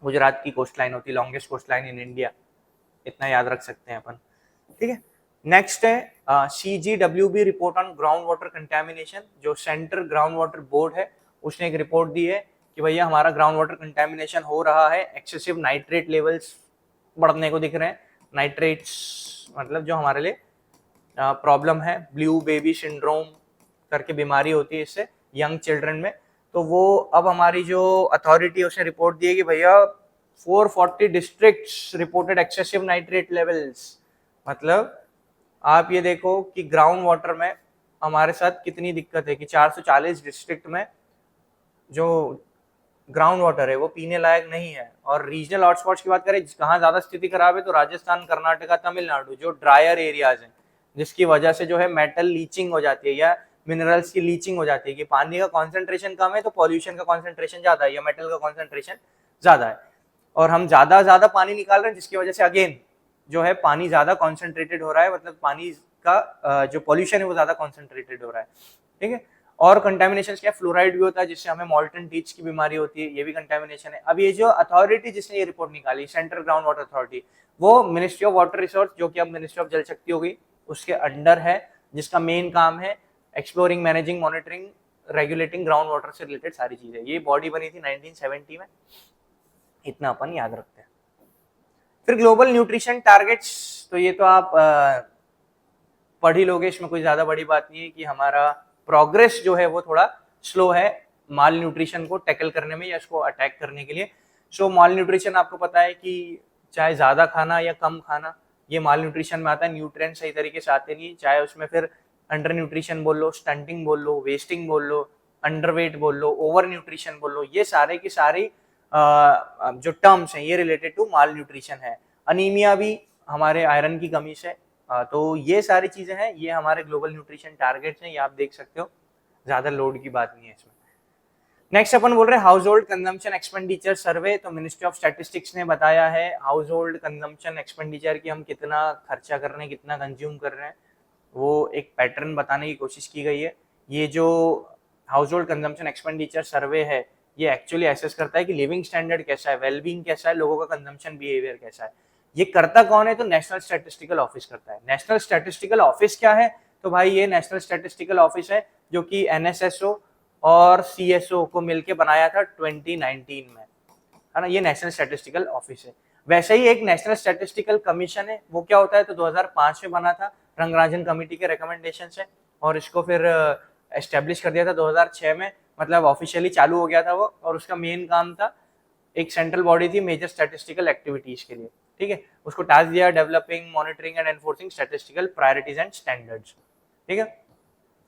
A: गुजरात की कोस्ट लाइन होती है, longest coast line in India, इतना याद रख सकते हैं अपन, ठीक है। नेक्स्ट है CGWB report on ground water contamination, जो सेंट्रल ग्राउंड वाटर बोर्ड है उसने एक रिपोर्ट दी है कि भैया हमारा ग्राउंड वाटर कंटेमिनेशन हो रहा है, एक्सेसिव नाइट्रेट लेवल्स बढ़ने को दिख रहे हैं। नाइट्रेट्स मतलब जो हमारे लिए प्रॉब्लम है, ब्लू बेबी सिंड्रोम करके बीमारी होती है इससे यंग चिल्ड्रन में, तो वो अब हमारी जो अथॉरिटी है उसने रिपोर्ट दी है कि भैया 440 districts reported excessive nitrate levels. मतलब आप ये देखो कि ग्राउंड वाटर में हमारे साथ कितनी दिक्कत है कि 440 डिस्ट्रिक्ट में जो ग्राउंड वाटर है वो पीने लायक नहीं है। और रीजनल हॉटस्पॉट्स की बात करें कहाँ ज्यादा स्थिति खराब है, तो राजस्थान, कर्नाटका, तमिलनाडु, जो ड्रायर एरियाज हैं, जिसकी वजह से जो है मेटल लीचिंग हो जाती है या मिनरल्स की लीचिंग हो जाती है कि पानी का कॉन्सेंट्रेशन कम है तो पॉल्यूशन का कॉन्सेंट्रेशन ज्यादा है या मेटल का कॉन्सेंट्रेशन ज्यादा है, और हम ज्यादा पानी निकाल रहे हैं जिसकी वजह से अगेन जो है पानी ज्यादा कॉन्सेंट्रेटेड हो रहा है, मतलब पानी का जो पॉल्यूशन है वो ज्यादा कॉन्सेंट्रेटेड हो रहा है, ठीक है। और कंटेमिनेशन क्या, फ्लोराइड भी होता है जिससे हमें मॉल्टन टीच की बीमारी होती है, ये भी कंटेमिनेशन है। अब ये जो अथॉरिटी जिसने ये रिपोर्ट निकाली, सेंट्रल ग्राउंड वाटर अथॉरिटी, वो मिनिस्ट्री ऑफ वाटर रिसोर्स, जो कि अब मिनिस्ट्री ऑफ जल शक्ति होगी, उसके अंडर है, जिसका मेन काम है exploring, managing, monitoring regulating ground water से रिलेटेड सारी चीजें। ये बॉडी बनी थी 1970 में, इतना अपन याद रखते हैं। फिर ग्लोबल न्यूट्रिशन टारगेट्स, तो ये तो आप पढ़ ही लोगे, इसमें कोई ज्यादा बड़ी बात नहीं है कि हमारा प्रोग्रेस जो है वो थोड़ा स्लो है माल न्यूट्रिशन को टैकल करने में या इसको अटैक करने के लिए। सो माल न्यूट्रिशन आपको पता है कि चाहे ज्यादा खाना या कम खाना, ये माल न्यूट्रिशन में आता है। न्यूट्रिएंट सही तरीके से आते नहीं, चाहे उसमें फिर अंडर न्यूट्रिशन बोल लो, स्टंटिंग बोल लो, वेस्टिंग बोल लो, अंडरवेट बोल लो, ओवर न्यूट्रिशन बोल लो, ये सारे की सारी जो टर्म्स हैं ये रिलेटेड टू माल न्यूट्रिशन है। अनीमिया भी हमारे आयरन की कमी से, तो ये सारी चीजें हैं, ये हमारे ग्लोबल न्यूट्रिशन टारगेट्स हैं, ये आप देख सकते हो, ज्यादा लोड की बात नहीं है इसमें। नेक्स्ट अपन बोल रहे हैं हाउस होल्ड कंजम्पशन एक्सपेंडिचर सर्वे। तो मिनिस्ट्री ऑफ स्टैटिस्टिक्स ने बताया है हाउस होल्ड कंजम्पशन एक्सपेंडिचर की हम कितना खर्चा कर रहे हैं, कितना कंज्यूम कर रहे हैं, वो एक पैटर्न बताने की कोशिश की गई है। ये जो हाउस होल्ड कंजम्पशन एक्सपेंडिचर सर्वे है ये एक्चुअली एसेस करता है कि लिविंग स्टैंडर्ड कैसा है, वेलबींग कैसा है, लोगों का कंजम्पशन बिहेवियर कैसा है। ये करता कौन है? तो नेशनल स्टैटिस्टिकल ऑफिस करता है। नेशनल स्टैटिस्टिकल ऑफिस क्या है? तो भाई ये नेशनल स्टैटिस्टिकल ऑफिस है जो कि एनएसएसओ और सीएसओ को मिलकर बनाया था 2019 में, है ना। ये नेशनल स्टैटिस्टिकल ऑफिस है। वैसे ही एक नेशनल स्टैटिस्टिकल कमीशन है, वो क्या होता है? तो 2005 में बना था रंगराजन कमेटी के रिकमेंडेशन से, और इसको फिर एस्टेब्लिश कर दिया था 2006 में, मतलब ऑफिशियली चालू हो गया था वो। और उसका मेन काम था, एक सेंट्रल बॉडी थी मेजर स्टैटिस्टिकल एक्टिविटीज के लिए, ठीक है। उसको टास्क दिया developing, monitoring and enforcing statistical priorities and standards, ठीक है।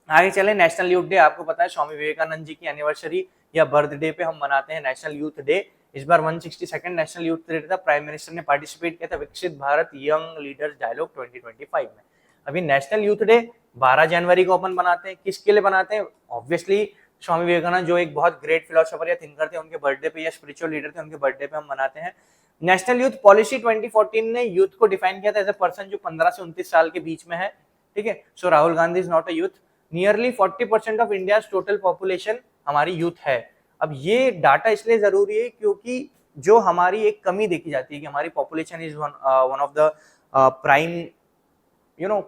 A: आगे चले, नेशनल यूथ डे। आपको पता है स्वामी विवेकानंद जी की एनिवर्सरी या बर्थडे पे हम मनाते हैं नेशनल यूथ डे। इस बार 162nd नेशनल यूथ डे था। प्राइम मिनिस्टर ने पार्टिसिपेट किया था विकसित भारत यंग लीडर्स डायलॉग 2025 में। अभी नेशनल यूथ डे 12 जनवरी को अपन बनाते हैं। किसके लिए बनाते हैं? ऑब्वियसली स्वामी विवेकानंद जो एक बहुत ग्रेट फिलोसोफर या थिंकर थे, उनके बर्थडे पे या स्पिरिचुअल लीडर थे, उनके बर्थडे पे हम मनाते हैं। नेशनल यूथ पॉलिसी 2014 ने यूथ को डिफाइन किया था एज अ पर्सन जो 15 से 29 साल के बीच में है, ठीक है। So Rahul Gandhi is not a youth. Nearly 40% of India total population हमारी यूथ है। अब ये डाटा इसलिए जरूरी है क्योंकि जो हमारी एक कमी देखी जाती है कि हमारी population is one of the prime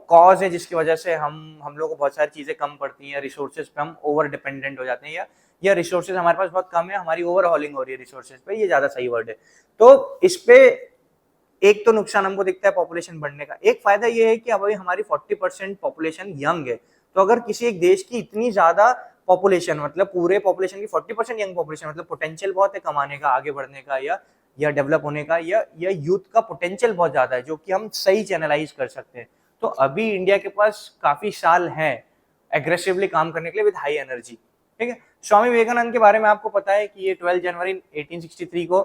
A: cause है जिसकी वजह से हम लोग को बहुत सारी चीजें कम पड़ती हैं, रिसोर्सेज पे हम ओवर डिपेंडेंट हो जाते हैं, या रिसोर्सेज हमारे पास बहुत कम है, हमारी ओवरहॉलिंग हो रही है रिसोर्सेज पे, ये ज्यादा सही वर्ड है। तो इस पे एक तो नुकसान हमको दिखता है पॉपुलेशन बढ़ने का। एक फायदा ये है कि अभी हमारी 40% पॉपुलेशन यंग है। तो अगर किसी एक देश की इतनी ज्यादा पॉपुलेशन, मतलब पूरे पॉपुलेशन की 40% यंग पॉपुलेशन, मतलब पोटेंशियल बहुत है कमाने का, आगे बढ़ने का, या डेवलप होने का, या यूथ का पोटेंशियल बहुत ज्यादा है जो कि हम सही चैनलाइज कर सकते हैं। तो अभी इंडिया के पास काफी साल हैं एग्रेसिवली काम करने के लिए विद हाई एनर्जी, ठीक है। स्वामी विवेकानंद के बारे में आपको पता है कि ये 12 जनवरी 1863 को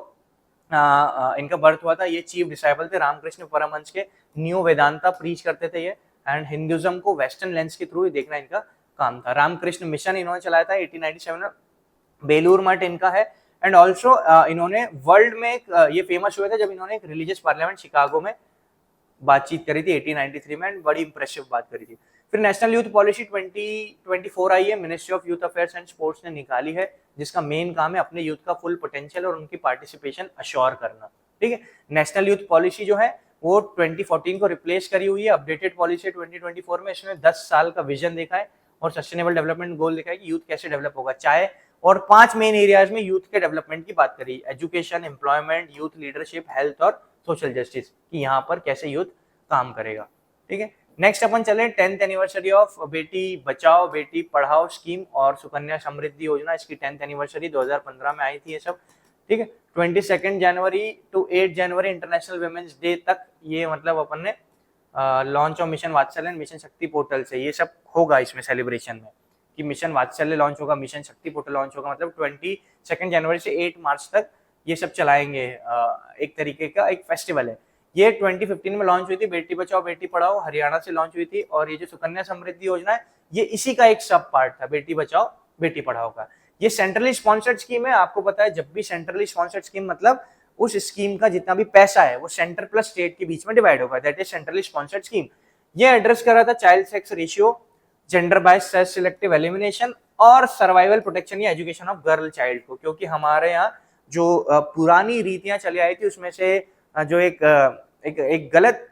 A: इनका बर्थ हुआ था। ये चीफ डिसाइपल थे रामकृष्ण परमहंस के, न्यू वेदांता प्रीच करते थे ये, एंड हिंदुइज्म को वेस्टर्न लेंस के थ्रू देखना इनका काम था। रामकृष्ण मिशन इन्होंने चलाया था 1897 में। बेलूर मठ इनका है। एंड ऑल्सो इन्होंने वर्ल्ड में ये फेमस हुए थे जब इन्होंने एक रिलीजियस पार्लियामेंट शिकागो में बातचीत करी थी 1893 में, एंड बड़ी इंप्रेसिव बात करी थी। फिर नेशनल यूथ पॉलिसी 2024 आई है, ministry of youth affairs and sports ने निकाली है, जिसका मेन काम है अपने यूथ का फुल पोटेंशियल और उनकी पार्टिसिपेशन अश्योर करना, ठीक है। नेशनल यूथ पॉलिसी जो है वो 2014 को रिप्लेस करी हुई है। अपडेटेड पॉलिसी 2024 में इसमें 10 साल का विजन देखा है और सस्टेनेबल डेवलपमेंट गोल देखा है कि यूथ कैसे डेवलप होगा, चाहे, और 5 मेन एरियाज में यूथ के डेवलपमेंट की बात करी, education, employment, youth leadership, health और सोशल जस्टिस, कि यहाँ पर कैसे यूथ काम करेगा, ठीक है। नेक्स्ट अपन चले 10th anniversary of Beti Bachao Beti Padhao scheme और सुकन्या समृद्धि योजना। इसकी 10th एनिवर्सरी 2015 में आई थी ये सब, ठीक है। 22 जनवरी टू 8 जनवरी इंटरनेशनल वुमेन्स डे तक ये मतलब अपन ने launch of mission Vatsalya and mission Shakti portal से ये सब होगा इसमें सेलिब्रेशन में, कि मिशन वात्सल्य लॉन्च होगा, मिशन शक्ति पोर्टल लॉन्च होगा, मतलब 22 जनवरी से 8 मार्च तक ये सब चलाएंगे। एक तरीके का एक फेस्टिवल है ये। 2015 में लॉन्च हुई थी, बेटी बचाओ बेटी पढ़ाओ हरियाणा से लॉन्च हुई थी, और ये जो सुकन्या समृद्धि योजना है ये इसी का एक सब पार्ट था, बेटी बचाओ बेटी पढ़ाओ का। ये सेंट्रली स्पॉन्सर्ड स्कीम है। आपको पता है जब भी सेंट्रली स्पॉन्सर्ड स्कीम मतलब उस स्कीम का जितना भी पैसा है वो सेंटर प्लस स्टेट के बीच में डिवाइड होगा, that is centrally sponsored scheme. ये एड्रेस कर रहा था child sex ratio, gender bias sex selective elimination और सर्वाइवल प्रोटेक्शन या एजुकेशन ऑफ गर्ल चाइल्ड को, क्योंकि हमारे यहाँ जो पुरानी रीतियां चली आई थी उसमें से जो एक गलत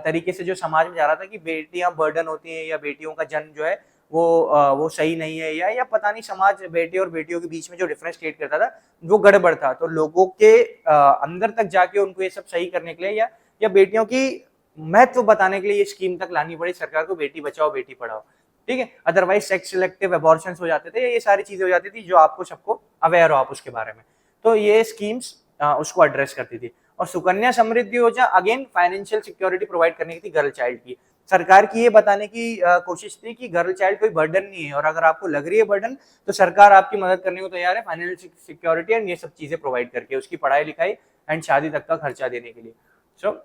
A: तरीके से जो समाज में जा रहा था कि बेटियां बर्डन होती हैं या बेटियों का जन्म जो है वो सही नहीं है, या पता नहीं समाज बेटे और बेटियों के बीच में जो डिफरेंस क्रिएट करता था वो गड़बड़ था। तो लोगों के अंदर तक जाके उनको ये सब सही करने के लिए या बेटियों की महत्व बताने के लिए ये स्कीम तक लानी पड़ी सरकार को, बेटी बचाओ बेटी पढ़ाओ, ठीक है। अदरवाइज सेक्स सिलेक्टिव अबॉर्शंस हो जाते थे, ये सारी चीजें हो जाती थी जो आपको सबको अवेयर हो आप उसके बारे में। तो ये स्कीम्स उसको एड्रेस करती थी। और सुकन्या समृद्धि योजना अगेन फाइनेंशियल सिक्योरिटी प्रोवाइड करने की थी गर्ल चाइल्ड की। सरकार की ये बताने की कोशिश थी कि गर्ल चाइल्ड कोई बर्डन नहीं है, और अगर आपको लग रही है बर्डन तो सरकार आपकी मदद करने को तैयार है फाइनेंशियल सिक्योरिटी एंड ये सब चीजें प्रोवाइड करके, उसकी पढ़ाई लिखाई एंड शादी तक का खर्चा देने के लिए। सो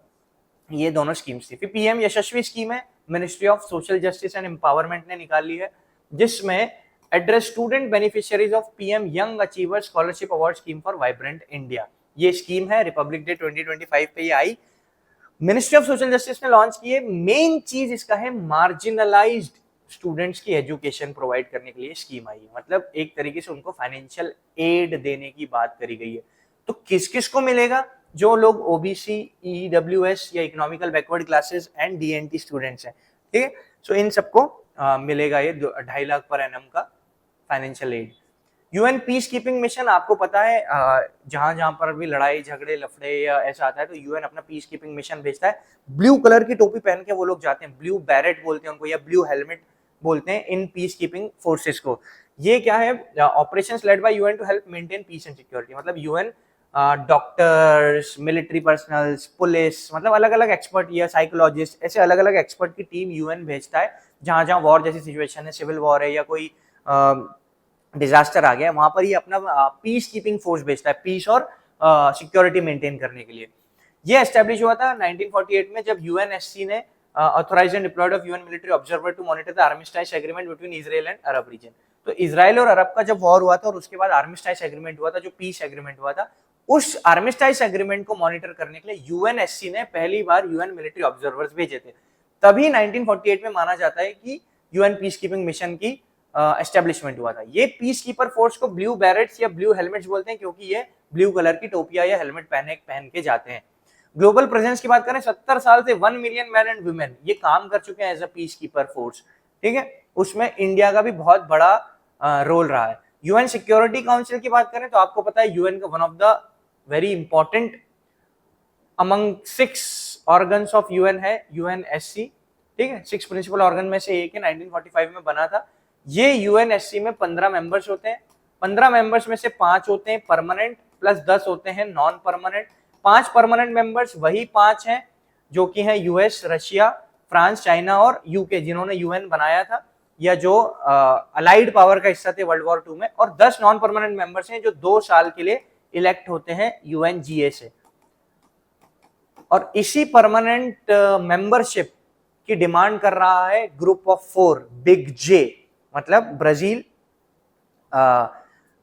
A: ये दोनों स्कीम्स थी। फिर पीएम यशस्वी स्कीम है, ministry of social justice and empowerment ने निकाली है, जिसमें address student beneficiaries of PM young achiever scholarship award scheme for vibrant India. ये स्कीम है, रिपब्लिक डे 2025 पे ये आई, मिनिस्ट्री ऑफ सोशल जस्टिस ने लॉन्च की है। मेन चीज इसका है मार्जिनलाइज्ड स्टूडेंट्स की एजुकेशन प्रोवाइड करने के लिए स्कीम आई है, मतलब एक तरीके से उनको फाइनेंशियल एड देने की बात करी गई है। तो किस किस को मिलेगा? जो लोग ओबीसी, ईडब्ल्यूएस या economical backward classes and DNT students हैं, ठीक है। सो इन सबको मिलेगा ये 2.5 लाख पर एनम का financial aid. UN peace keeping mission, आपको पता है जहां जहां पर भी लड़ाई झगड़े लफड़े या ऐसा आता है तो यूएन अपना पीस कीपिंग मिशन भेजता है। ब्लू कलर की टोपी पहन के वो लोग जाते हैं, ब्लू बैरेट बोलते हैं उनको या ब्लू हेलमेट बोलते हैं इन पीस कीपिंग फोर्सेस को। ये क्या है? Operations led by UN to help maintain peace and security. मतलब UN doctors, military personnels, police, मतलब अलग अलग एक्सपर्ट या साइकोलॉजिस्ट, ऐसे अलग अलग एक्सपर्ट की टीम यूएन भेजता है जहां जहां वॉर जैसी सिचुएशन है, सिविल वॉर है या कोई डिजास्टर आ गया, वहां पर ये अपना पीस कीपिंग फोर्स भेजता है, पीस और सिक्योरिटी मेंटेन करने के लिए। ये एस्टेब्लिश हुआ था 1948 में, जब यूएनएससी ने authorised and deployed of UN military observer to monitor the armistice agreement between Israel and Arab region. तो इजराइल और अरब का जब वॉर हुआ था और उसके बाद आर्मिस्टाइज एग्रीमेंट हुआ था, जो पीस एग्रीमेंट हुआ था, उस आर्मिस्टाइज एग्रीमेंट को मॉनिटर करने के लिए यूएनएससी ने पहली बार यूएन मिलिट्री ऑब्जर्वर्स भेजे थे। तभी 1948 में माना जाता है कि यूएन पीस कीपिंग मिशन की एस्टेब्लिशमेंट हुआ था। ये पीस कीपर फोर्स को ब्लू बैरेट्स या ब्लू हेलमेट्स बोलते हैं, क्योंकि ये ब्लू कलर की टोपियां या हेलमेट पहन के जाते हैं। ग्लोबल प्रेजेंस की बात करें, 70 साल से 1 मिलियन मैन एंड वुमेन ये काम कर चुके हैं as a peace keeper force, ठीक है। उसमें इंडिया का भी बहुत बड़ा रोल रहा है। यूएन सिक्योरिटी काउंसिल की बात करें तो आपको पता है यूएन का one of the very important among 6 organs of UN है यूएनएससी, ठीक है। 6 प्रिंसिपल ऑर्गन में से एक है, 1945 में बना था। ये यूएनएससी में 15 मेंबर्स होते हैं। 15 मेंबर्स में से 5 होते हैं परमानेंट, प्लस 10 होते हैं नॉन परमानेंट। 5 परमानेंट मेंबर्स वही 5 हैं जो कि हैं यूएस, रशिया, फ्रांस, चाइना और यूके, जिन्होंने यूएन बनाया था या जो अलाइड पावर का हिस्सा थे वर्ल्ड वॉर 2 में। और 10 नॉन परमानेंट मेंबर्स हैं जो 2 साल के लिए इलेक्ट होते हैं यूएनजीए से। और इसी परमानेंट मेंबरशिप की डिमांड कर रहा है ग्रुप ऑफ 4 बिग जे, मतलब Brazil,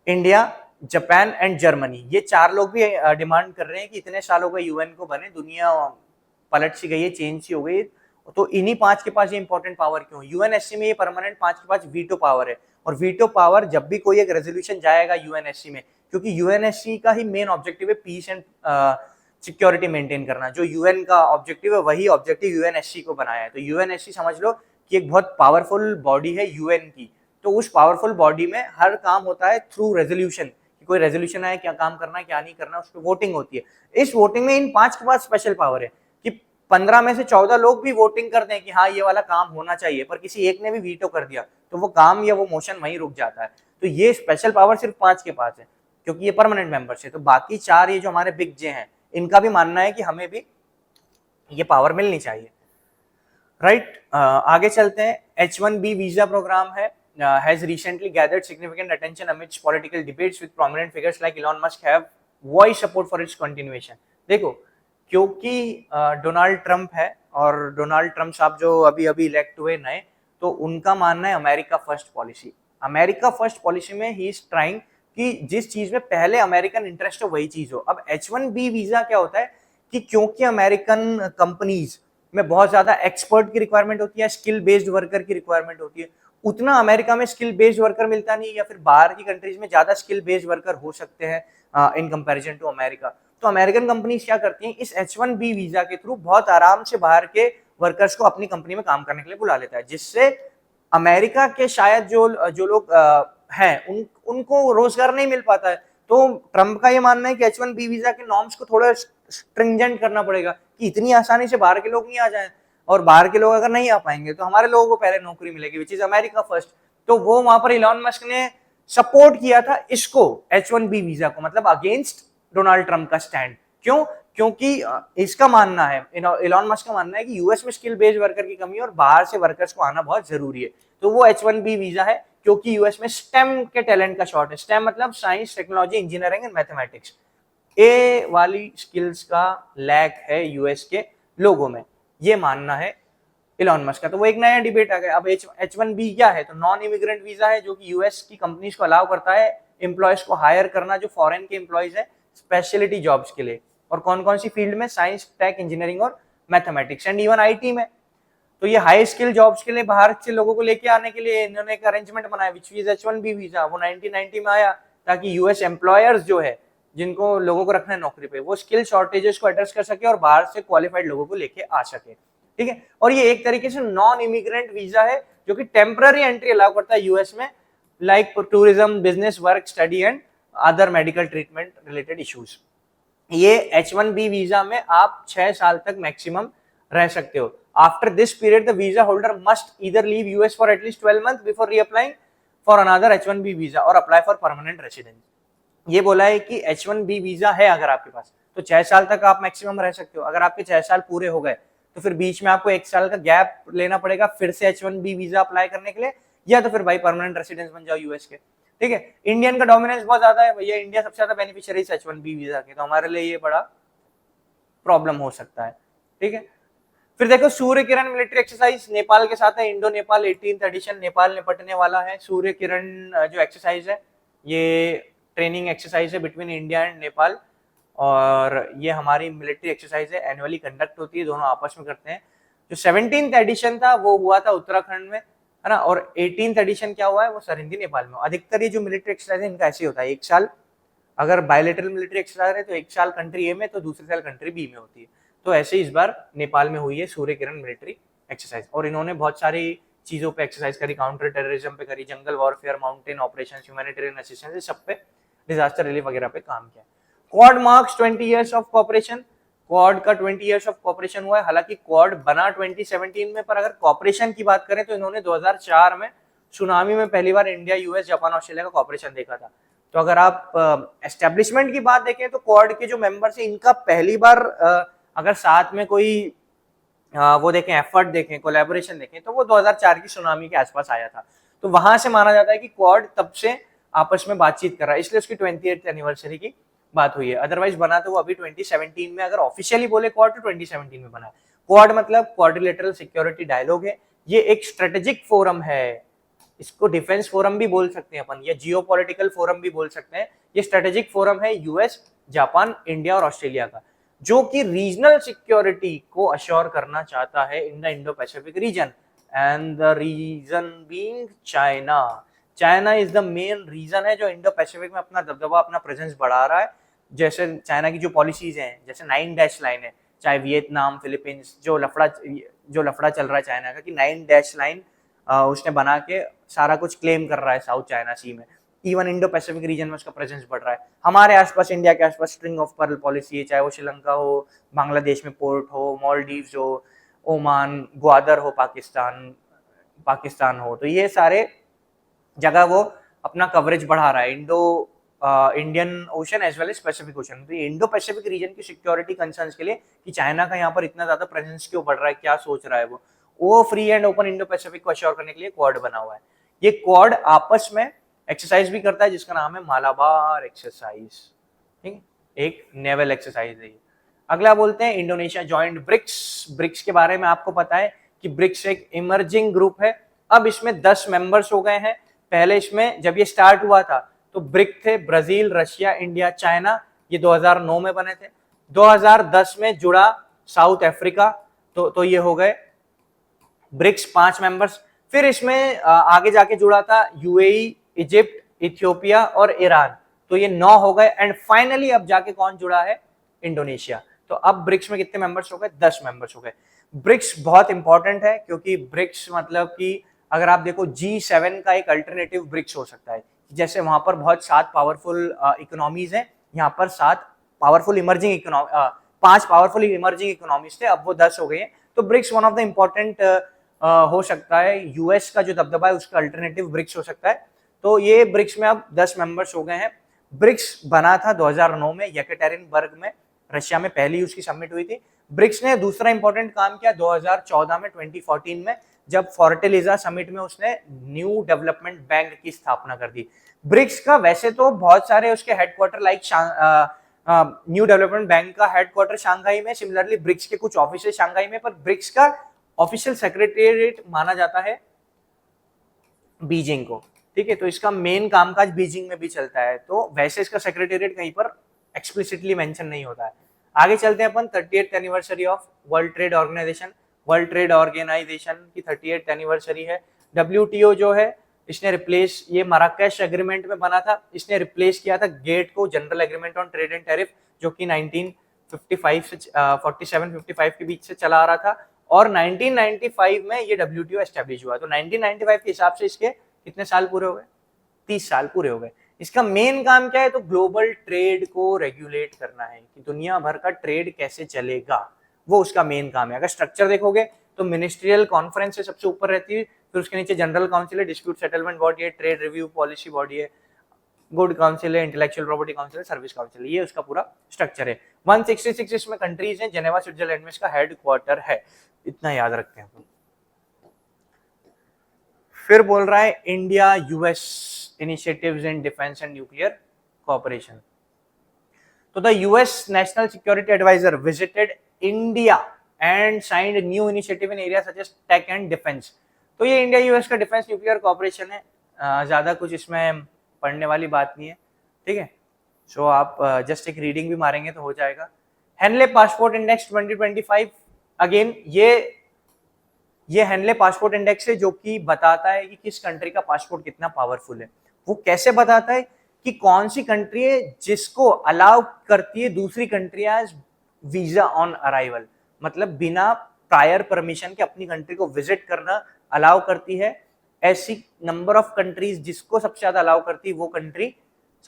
A: India, Japan and Germany. ये 4 लोग भी डिमांड कर रहे हैं कि इतने साल हो गए यूएन को बने, दुनिया पलट सी गई है, चेंज सी हो गई, तो इन्हीं 5 के पास ये इंपॉर्टेंट पावर क्यों? यूएनएससी में ये परमानेंट 5 के पास वीटो पावर है, और वीटो पावर जब भी कोई एक रेजोल्यूशन जाएगा यूएनएससी में, क्योंकि यूएनएससी का ही मेन ऑब्जेक्टिव है पीस एंड सिक्योरिटी मेंटेन करना। जो यूएन का ऑब्जेक्टिव है वही ऑब्जेक्टिव यूएनएससी को बनाया है। तो यूएनएससी समझ लो कि एक बहुत पावरफुल बॉडी है यूएन की। तो उस पावरफुल बॉडी में हर काम होता है थ्रू रेजोल्यूशन, कि कोई रेजोल्यूशन आए, क्या काम करना है क्या नहीं करना, उस पर वोटिंग होती है। इस वोटिंग में इन 5 के पास स्पेशल पावर है कि 15 में से 14 लोग भी वोटिंग करते हैं कि हाँ ये वाला काम होना चाहिए, पर किसी एक ने भी वीटो कर दिया तो वो काम या वो मोशन वहीं रुक जाता है। तो ये स्पेशल पावर सिर्फ 5 के पास है, क्योंकि ये परमानेंट मेंबर्स है। तो बाकी 4 ये जो हमारे बिग जे हैं, इनका भी मानना है कि हमें भी ये पावर मिलनी चाहिए, राइट। आगे चलते हैं। H1B वीजा प्रोग्राम है, has recently gathered significant attention amidst political debates with prominent figures like Elon Musk have voiced support for its continuation। देखो, क्योंकि डोनाल्ड ट्रंप है और डोनाल्ड ट्रंप साहब जो अभी अभी इलेक्ट हुए नए, तो उनका मानना है America first policy. America first policy में ही इज ट्राइंग कि जिस चीज में पहले अमेरिकन इंटरेस्ट हो वही चीज हो। अब H1B वीजा क्या होता है कि क्योंकि अमेरिकन कंपनीज में बहुत ज्यादा एक्सपर्ट की रिक्वायरमेंट होती है, स्किल बेस्ड वर्कर की रिक्वायरमेंट होती है, उतना अमेरिका में स्किल बेस्ड वर्कर मिलता नहीं, या फिर बाहर की कंट्रीज में ज्यादा स्किल बेस्ड वर्कर हो सकते हैं इन कंपैरिजन टू अमेरिका। तो अमेरिकन कंपनीज क्या करती हैं, इस H1B वीजा के थ्रू बहुत आराम से बाहर के वर्कर्स को अपनी कंपनी में काम करने के लिए बुला लेता है, जिससे अमेरिका के शायद जो जो लोग हैं उनको रोजगार नहीं मिल पाता है। तो ट्रंप का ये मानना है कि H1B वीजा के नॉर्म्स को थोड़ा स्ट्रिंजेंट करना पड़ेगा कि इतनी आसानी से बाहर के लोग नहीं आ जाएं, और बाहर के लोग अगर नहीं आ पाएंगे तो हमारे लोगों को पहले नौकरी मिलेगी, विच इज अमेरिका फर्स्ट। तो वो वहां पर इलॉन मस्क ने सपोर्ट किया था इसको, H1B वीजा को, मतलब अगेंस्ट डोनाल्ड ट्रंप का स्टैंड। क्यों? क्योंकि इसका मानना है, इलॉन मस्क का मानना है कि यूएस में स्किल बेस्ड वर्कर की कमी है और बाहर से वर्कर्स को आना बहुत जरूरी है। तो वो H1B वीजा है क्योंकि यूएस में स्टेम के टैलेंट का शॉर्ट है। स्टेम मतलब science, technology, engineering and mathematics, ए वाली स्किल्स का लैक है यूएस के लोगों में, ये मानना है इलॉन मस्क का। तो वो एक नया डिबेट आ गया। अब H1B क्या है? तो नॉन इमिग्रेंट वीजा है जो कि यूएस की कंपनीज को अलाउ करता है एम्प्लॉयज को हायर करना जो फॉरेन के एम्प्लॉयज है स्पेशलिटी जॉब्स के लिए। और कौन कौन सी फील्ड में? साइंस, टेक, इंजीनियरिंग और मैथमेटिक्स एंड इवन आईटी में। तो ये हाई स्किल जॉब्स के लिए बाहर से लोगों को लेके आने के लिए इन्होंने एक अरेंजमेंट बनाया विच इज H1B वीजा। वो 1990 में आया ताकि यूएस एम्प्लॉयर्स जो है जिनको लोगों को रखना है नौकरी पे, वो स्किल शॉर्टेजेस को एड्रेस कर सके और बाहर से क्वालिफाइड लोगों को लेके आ सके। ठीक है, और ये एक तरीके से नॉन इमिग्रेंट वीजा है जो कि टेम्पररी एंट्री अलाउ करता है यूएस में, like tourism, business, work, study and other medical treatment related issues. ये H1B वीजा में आप 6 साल तक मैक्सिमम रह सकते हो। After this period the visa holder must either leave US for at least 12 month before reapplying for another H1B visa और apply for permanent residence. ये बोला है कि H1B वीजा है अगर आपके पास तो 6 साल तक आप मैक्सिमम रह सकते हो। अगर आपके 6 साल पूरे हो गए तो फिर बीच में आपको 1 साल का गैप लेना पड़ेगा फिर से H1B वीजा अप्लाई करने के लिए, या तो फिर भाई परमानेंट रेसिडेंस बन जाओ यूएस के। ठीक है, इंडियन का डोमिनेंस बहुत ज्यादा है भैया, इंडिया सबसे ज्यादा बेनिफिशियरी है H1B वीजा के, तो हमारे लिए ये बड़ा प्रॉब्लम हो सकता है। ठीक है, फिर देखो सूर्य किरण मिलिट्री एक्सरसाइज नेपाल के साथ है। Indo Nepal 18th addition Nepal निपटने वाला है। सूर्य किरण जो एक्सरसाइज है ये ट्रेनिंग एक्सरसाइज है बिटवीन इंडिया एंड नेपाल, और ये हमारी मिलिट्री एक्सरसाइज है, एनुअली कंडक्ट होती है, दोनों आपस में करते हैं। जो 17th एडिशन था वो हुआ था उत्तराखंड में, है ना, और 18th एडिशन क्या हुआ है वो सरहिंदी नेपाल में। अधिकतर ये जो मिलिट्री एक्सरसाइज है इनका ऐसे होता है, एक साल अगर बायलेटरल मिलिट्री एक्सरसाइज है तो एक साल कंट्री ए में तो दूसरे साल कंट्री बी में होती है। तो ऐसे इस बार नेपाल में हुई है सूर्य किरण मिलिट्री एक्सरसाइज, और इन्होंने बहुत सारी चीजों पे एक्सरसाइज करी, काउंटर टेररिज्म पे करी, जंगल warfare, mountain operation, humanitarian assistance, सब पे डिजास्टर रिलीफ वगैरह पे काम किया। Quad marks 20 years of corporation. Quad का 20 इयर्स ऑफ कॉपरेशन हुआ है। हालांकि क्वाड बना 2017 में, पर अगर कॉपरेशन की बात करें तो इन्होंने 2004 में सुनामी में पहली बार इंडिया, यूएस, जापान, ऑस्ट्रेलिया का कॉपरेशन देखा था। तो अगर आप एस्टेब्लिशमेंट की बात देखें तो क्वाड के जो मेंबर्स हैं इनका पहली बार अगर साथ में कोई वो देखें, एफर्ट देखें, कोलैबोरेशन देखें तो वो 2004 की सुनामी के आसपास आया था। तो वहां से माना जाता है कि क्वाड तब से आपस में बातचीत कर रहा है, इसलिए उसकी 28th एनिवर्सरी की बात हुई है। अदरवाइज बना तो वो अभी 2017 में, अगर ऑफिशियली बोले क्वाड तो 2017 में बना। क्वाड मतलब क्वाड्रिलेटरल सिक्योरिटी डायलॉग है। ये एक स्ट्रेटेजिक फोरम है, इसको डिफेंस फोरम भी बोल सकते हैं अपन, या जियोपॉलिटिकल फोरम भी बोल सकते हैं। ये स्ट्रेटेजिक फोरम है यूएस, जापान, इंडिया और ऑस्ट्रेलिया का, जो कि रीजनल सिक्योरिटी को अश्योर करना चाहता है in the Indo Pacific region, and the region being China. China is the main region है जो इंडो पैसिफिक में अपना दबदबा, अपना प्रेजेंस बढ़ा रहा है। जैसे चाइना की जो पॉलिसीज हैं, जैसे 9 डैश लाइन है, चाहे वियतनाम, फिलीपींस, जो लफड़ा चल रहा है चाइना का कि 9 डैश लाइन उसने बना के सारा कुछ क्लेम कर रहा है साउथ चाइना सी में। इवन इंडो पैसिफिक रीजन में उसका प्रेजेंस बढ़ रहा है। हमारे आसपास, इंडिया के आसपास स्ट्रिंग ऑफ पर्ल पॉलिसी है, चाहे वो श्रीलंका हो, बांग्लादेश में पोर्ट हो, मालदीव्स हो, ओमान, ग्वादर हो, पाकिस्तान हो, तो ये सारे जगह वो अपना कवरेज बढ़ा रहा है, Indian Ocean as well as Pacific Ocean. तो ये इंडो पैसिफिक रीजन की सिक्योरिटी कंसर्न्स के लिए कि चाइना का यहाँ पर इतना ज्यादा प्रेजेंस क्यों बढ़ रहा है, क्या सोच रहा है वो free and open Indo Pacific को अश्योर करने के लिए क्वाड बना हुआ है। ये क्वाड आपस में एक्सरसाइज भी करता है जिसका नाम है मालाबार एक्सरसाइज। ठीक, एक नेवल एक्सरसाइज है। अगला बोलते हैं इंडोनेशिया जॉइंट ब्रिक्स। ब्रिक्स के बारे में आपको पता है कि ब्रिक्स एक इमर्जिंग ग्रुप है। अब इसमें 10 मेंबर्स हो गए हैं। पहले इसमें जब ये स्टार्ट हुआ था तो ब्रिक थे ब्राजील, रशिया, इंडिया, चाइना, ये 2009 में बने थे। 2010 में जुड़ा साउथ अफ्रीका, तो ये हो गए ब्रिक्स 5 मेंबर्स। फिर इसमें आगे जाके जुड़ा था यूएई, इजिप्ट, इथियोपिया और ईरान, तो ये 9 हो गए। एंड फाइनली अब जाके कौन जुड़ा है? इंडोनेशिया। तो अब ब्रिक्स में कितने मेंबर्स हो गए? 10 मेंबर्स हो गए। ब्रिक्स बहुत इंपॉर्टेंट है क्योंकि ब्रिक्स मतलब कि अगर आप देखो G7 का एक अल्टरनेटिव ब्रिक्स हो सकता है, जैसे वहां पर बहुत 7 पावरफुल इकोनॉमीज हैं, यहाँ पर 7 powerful emerging economy 5 powerful emerging economies थे, अब वो 10 हो गए हैं। तो BRICS one of the important हो सकता है, यूएस का जो दबदबा है उसका अल्टरनेटिव ब्रिक्स हो सकता है। तो ये ब्रिक्स में अब 10 मेंबर्स हो गए हैं। ब्रिक्स बना था 2009 में येकेटेरिनबर्ग में, रशिया में पहली उसकी समिट हुई थी। ब्रिक्स ने दूसरा इंपॉर्टेंट काम किया 2014 में 2014 में, जब फोर्टेलिजा समिट में उसने न्यू डेवलपमेंट बैंक की स्थापना कर दी। ब्रिक्स का वैसे तो बहुत सारे उसके headquarter like new development bank का हेडक्वार्टर शंघाई में, सिमिलरली ब्रिक्स के कुछ ऑफिस शंघाई में, पर ब्रिक्स का ऑफिशियल सेक्रेटेरिएट माना जाता है बीजिंग को, ठीक है। तो इसका मेन कामकाज बीजिंग में भी चलता है, तो वैसे इसका सेक्रेटेरिएट कहीं पर एक्सप्लिसिटली मेंशन नहीं होता है। आगे चलते हैं अपन 38th anniversary of World Trade Organization. World Trade Organization की 38th एनिवर्सरी है। WTO जो है इसने रिप्लेस, ये मराकेश एग्रीमेंट में बना था, इसने रिप्लेस किया था गेट को, general agreement on trade and tariff, जो कि 1955 से 47-55 के बीच से चला आ रहा था, और 1995 में ये WTO एस्टेब्लिश हुआ। तो 1995 के हिसाब से इसके कितने साल पूरे हो गए? 30 साल पूरे हो गए। इसका मेन काम क्या है? तो ग्लोबल ट्रेड को रेगुलेट करना है, कि दुनिया भर का ट्रेड कैसे चलेगा, वो उसका मेन काम है। अगर स्ट्रक्चर देखोगे तो मिनिस्ट्रियल कॉन्फ्रेंस से सबसे ऊपर रहती है, फिर उसके नीचे जनरल काउंसिल है, डिस्प्यूट सेटलमेंट बॉडी है, ट्रेड रिव्यू पॉलिसी बॉडी है, गुड काउंसिल है, इंटेलेक्चुअल प्रॉपर्टी काउंसिल है, सर्विस काउंसिल, ये उसका पूरा स्ट्रक्चर है। 166 इसमें कंट्रीज हैं, जेनेवा स्विट्जरलैंड में इसका हेडक्वार्टर है, इतना याद रखते हैं। फिर बोल रहा है India US initiatives in defence and nuclear cooperation. तो the US national security adviser visited India and signed new initiative in area such as tech and defence. तो ये इंडिया यूएस का डिफेंस न्यूक्लियर कोऑपरेशन है, ज्यादा कुछ इसमें पढ़ने वाली बात नहीं है, ठीक है। सो आप जस्ट एक रीडिंग भी मारेंगे तो हो जाएगा। हेनले पासपोर्ट इंडेक्स 2025, अगेन ये हेनले पासपोर्ट इंडेक्स है, जो कि बताता है कि किस कंट्री का पासपोर्ट कितना पावरफुल है। वो कैसे बताता है? कि कौन सी कंट्री है जिसको अलाउ करती है दूसरी country as visa on arrival, मतलब बिना प्रायर परमिशन के अपनी कंट्री को विजिट करना अलाउ करती है। ऐसी नंबर ऑफ कंट्रीज जिसको सबसे ज्यादा अलाउ करती है वो कंट्री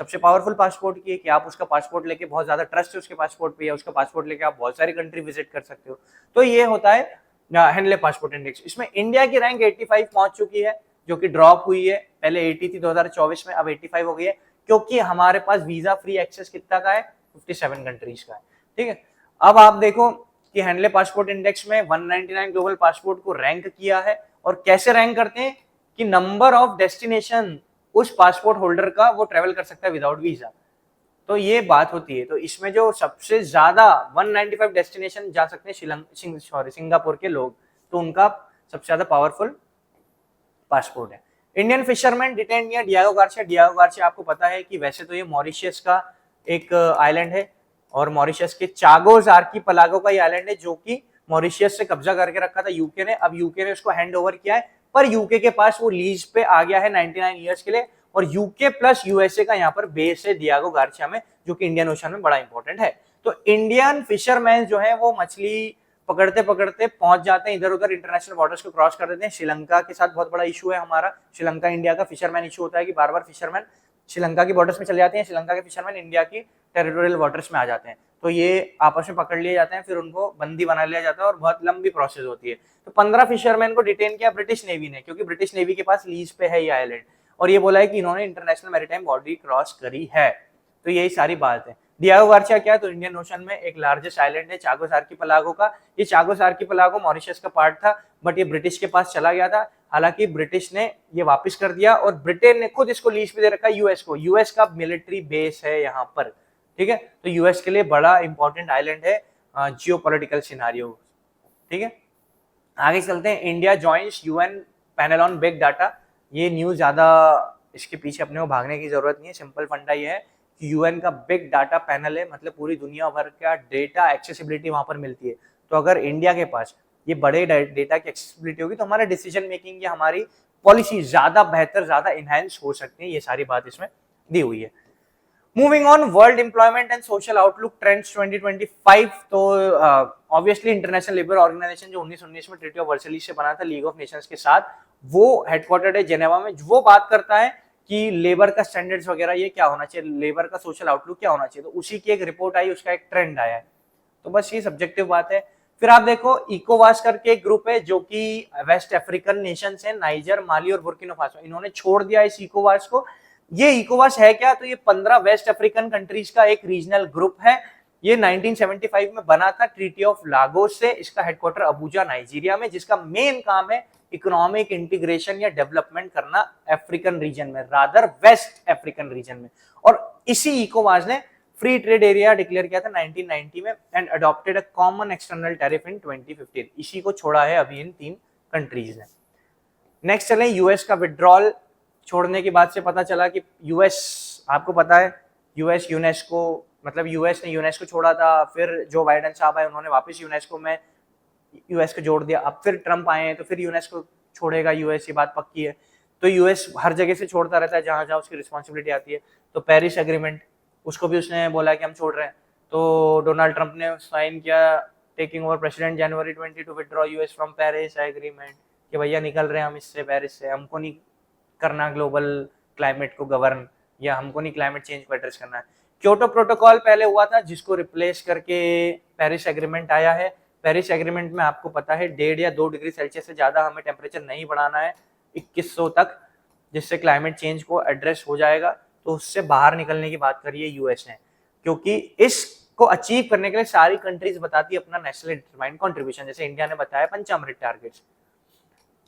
A: सबसे पावरफुल पासपोर्ट की है, कि आप उसका पासपोर्ट लेके बहुत ज्यादा ट्रस्ट है उसके पासपोर्ट पे, या उसका पासपोर्ट लेके आप बहुत सारी कंट्री विजिट कर सकते हो। तो ये होता है हेनले पासपोर्ट इंडेक्स। इसमें इंडिया की रैंक 85 पहुंच चुकी है, जो कि ड्रॉप हुई है, पहले 80 थी 2024 में, अब 85 हो गई है, क्योंकि हमारे पास वीजा फ्री एक्सेस कितना का है? 57 कंट्रीज का है, ठीक है। अब आप देखो कि हेनले पासपोर्ट इंडेक्स में 199 ग्लोबल पासपोर्ट को रैंक किया है, और कैसे रैंक करते हैं? कि नंबर ऑफ डेस्टिनेशन उस पासपोर्ट होल्डर का वो ट्रेवल कर सकता है विदाउट वीजा, तो ये बात होती है। तो इसमें जो सबसे ज्यादा 195 डेस्टिनेशन जा सकते हैं सिंगापुर के लोग, तो उनका सबसे ज्यादा पावरफुल पासपोर्ट है। Indian fisherman detained near Diego Garcia. Diego Garcia आपको पता है कि वैसे तो ये मॉरिशियस का एक आइलैंड है, और मॉरिशियस के चागोस आर्कीपेलागो का ये आइलैंड है, जो कि मॉरिशियस से कब्जा करके रखा था यूके ने। अब यूके ने उसको हैंड ओवर किया है, पर यूके के पास वो लीज पे आ गया है 99 ईयर्स के लिए, और यूके प्लस यूएसए का यहाँ पर बेस है डियागो गार्सिया में, जो कि इंडियन ओशन में बड़ा इंपॉर्टेंट है। तो इंडियन फिशरमैन जो है वो मछली पकड़ते पकड़ते पहुंच जाते हैं इधर उधर, इंटरनेशनल बॉर्डर्स को क्रॉस कर देते हैं। श्रीलंका के साथ बहुत बड़ा इशू है हमारा, श्रीलंका इंडिया का फिशरमैन इशू होता है कि बार बार फिशरमैन श्रीलंका की बॉर्डर्स में चले जाते हैं, श्रीलंका के फिशरमैन इंडिया की टेरिटोरियल वाटर्स में आ जाते हैं, तो ये आपस में पकड़ लिए जाते हैं, फिर उनको बंदी बना लिया जाता है, और बहुत लंबी प्रोसेस होती है। तो 15 फिशरमैन को डिटेन किया ब्रिटिश नेवी ने, क्योंकि ब्रिटिश नेवी के पास लीज पे है ये आइलैंड, और ये बोला है कि इन्होंने इंटरनेशनल मैरीटाइम बॉर्डर क्रॉस करी है। तो यही सारी बात है। डियागो गार्सिया क्या है? तो इंडियन ओशन में एक लार्जेस्ट आइलैंड है चागोस आर्कीपेलागो का। ये चागोस आर्कीपेलागो मॉरिशस का पार्ट था, बट ये ब्रिटिश के पास चला गया था। हालांकि ब्रिटिश ने ये वापस कर दिया, और ब्रिटेन ने खुद इसको लीज पे दे रखा यूएस को। यूएस का मिलिट्री बेस है यहाँ पर, ठीक है। तो यूएस के लिए बड़ा इंपॉर्टेंट आइलैंड है जियोपॉलिटिकल सिनारियो, ठीक है। आगे चलते हैं। India joins UN panel on big data. ये न्यूज ज्यादा इसके पीछे अपने को भागने की जरूरत नहीं है, सिंपल फंडा ये है कि यूएन का बिग डाटा पैनल है, मतलब पूरी दुनिया भर का डेटा एक्सेसिबिलिटी वहां पर मिलती है। तो अगर इंडिया के पास ये बड़े डेटा की एक्सेसिबिलिटी होगी, तो हमारा डिसीजन मेकिंग या हमारी पॉलिसी ज्यादा बेहतर, ज्यादा इनहेंस हो सकती है। ये सारी बात इसमें दी हुई है। Moving on, world employment and social outlook trends 2025। तो ऑब्वियसली इंटरनेशनल लेबर ऑर्गेनाइजेशन जो 1919 में ट्रीटी ऑफ वर्सैलिस से बना था लीग ऑफ नेशंस के साथ, वो हेडक्वार्टर्ड है जेनेवा में, वो बात करता है कि लेबर का स्टैंडर्ड्स वगैरह ये क्या होना चाहिए, लेबर का सोशल आउटलुक क्या होना चाहिए, तो उसी की एक रिपोर्ट आई, उसका एक ट्रेंड आया है। तो बस ये सब्जेक्टिव बात है। फिर आप देखो इकोवास करके एक ग्रुप है जो कि वेस्ट अफ्रीकन नेशंस है, नाइजर, माली और बुर्किना फासो, इन्होंने छोड़ दिया इस इकोवास को। ये इकोवास है क्या, तो ये 15 वेस्ट अफ्रीकन कंट्रीज का एक रीजनल ग्रुप है। ये 1975 में बना था ट्रीटी ऑफ लागोस से। इसका हेडक्वार्टर अबूजा नाइजीरिया में, जिसका मेन काम है इकोनॉमिक इंटीग्रेशन या डेवलपमेंट करना अफ्रीकन रीजन में, रादर वेस्ट अफ्रीकन रीजन में। और इसी इकोवास ने फ्री ट्रेड एरिया डिक्लेयर किया था 1990 में and adopted a common external tariff in 2015। इसी को छोड़ा है अभी इन 3 कंट्रीज ने। नेक्स्ट चलें यूएस का विड्रॉल। छोड़ने के बाद से पता चला कि यूएस, आपको पता है यूएस यूनेस्को, मतलब यूएस ने यूनेस्को छोड़ा था, फिर जो बाइडेन साहब आए उन्होंने वापस यूनेस्को में यूएस को जोड़ दिया, अब फिर ट्रंप आए हैं तो फिर यूनेस्को छोड़ेगा यूएस, ये बात पक्की है। तो यूएस हर जगह से छोड़ता रहता है जहां जहां उसकी रिस्पॉन्सिबिलिटी आती है। तो पेरिस एग्रीमेंट, उसको भी उसने बोला कि हम छोड़ रहे हैं, तो डोनाल्ड ट्रंप ने साइन किया taking over president January 20 to withdraw US from Paris agreement, कि भैया निकल रहे हैं हम इससे, पेरिस से, हमको नहीं करना ग्लोबल क्लाइमेट को गवर्न, या हमको नहीं क्लाइमेट चेंज को एड्रेस करना है। क्योटो प्रोटोकॉल पहले हुआ था जिसको रिप्लेस करके पेरिस एग्रीमेंट आया है। पेरिस एग्रीमेंट में आपको पता है 1.5 या 2 डिग्री सेल्सियस से ज्यादा हमें टेम्परेचर नहीं बढ़ाना है 2100 तक, जिससे क्लाइमेट चेंज को एड्रेस हो जाएगा। तो उससे बाहर निकलने की बात करी है यूएस ने, क्योंकि इसको अचीव करने के लिए सारी कंट्रीज बताती है अपना नेशनल डिटरमाइंड कंट्रीब्यूशन। जैसे इंडिया ने बताया पंचामृत टारगेट्स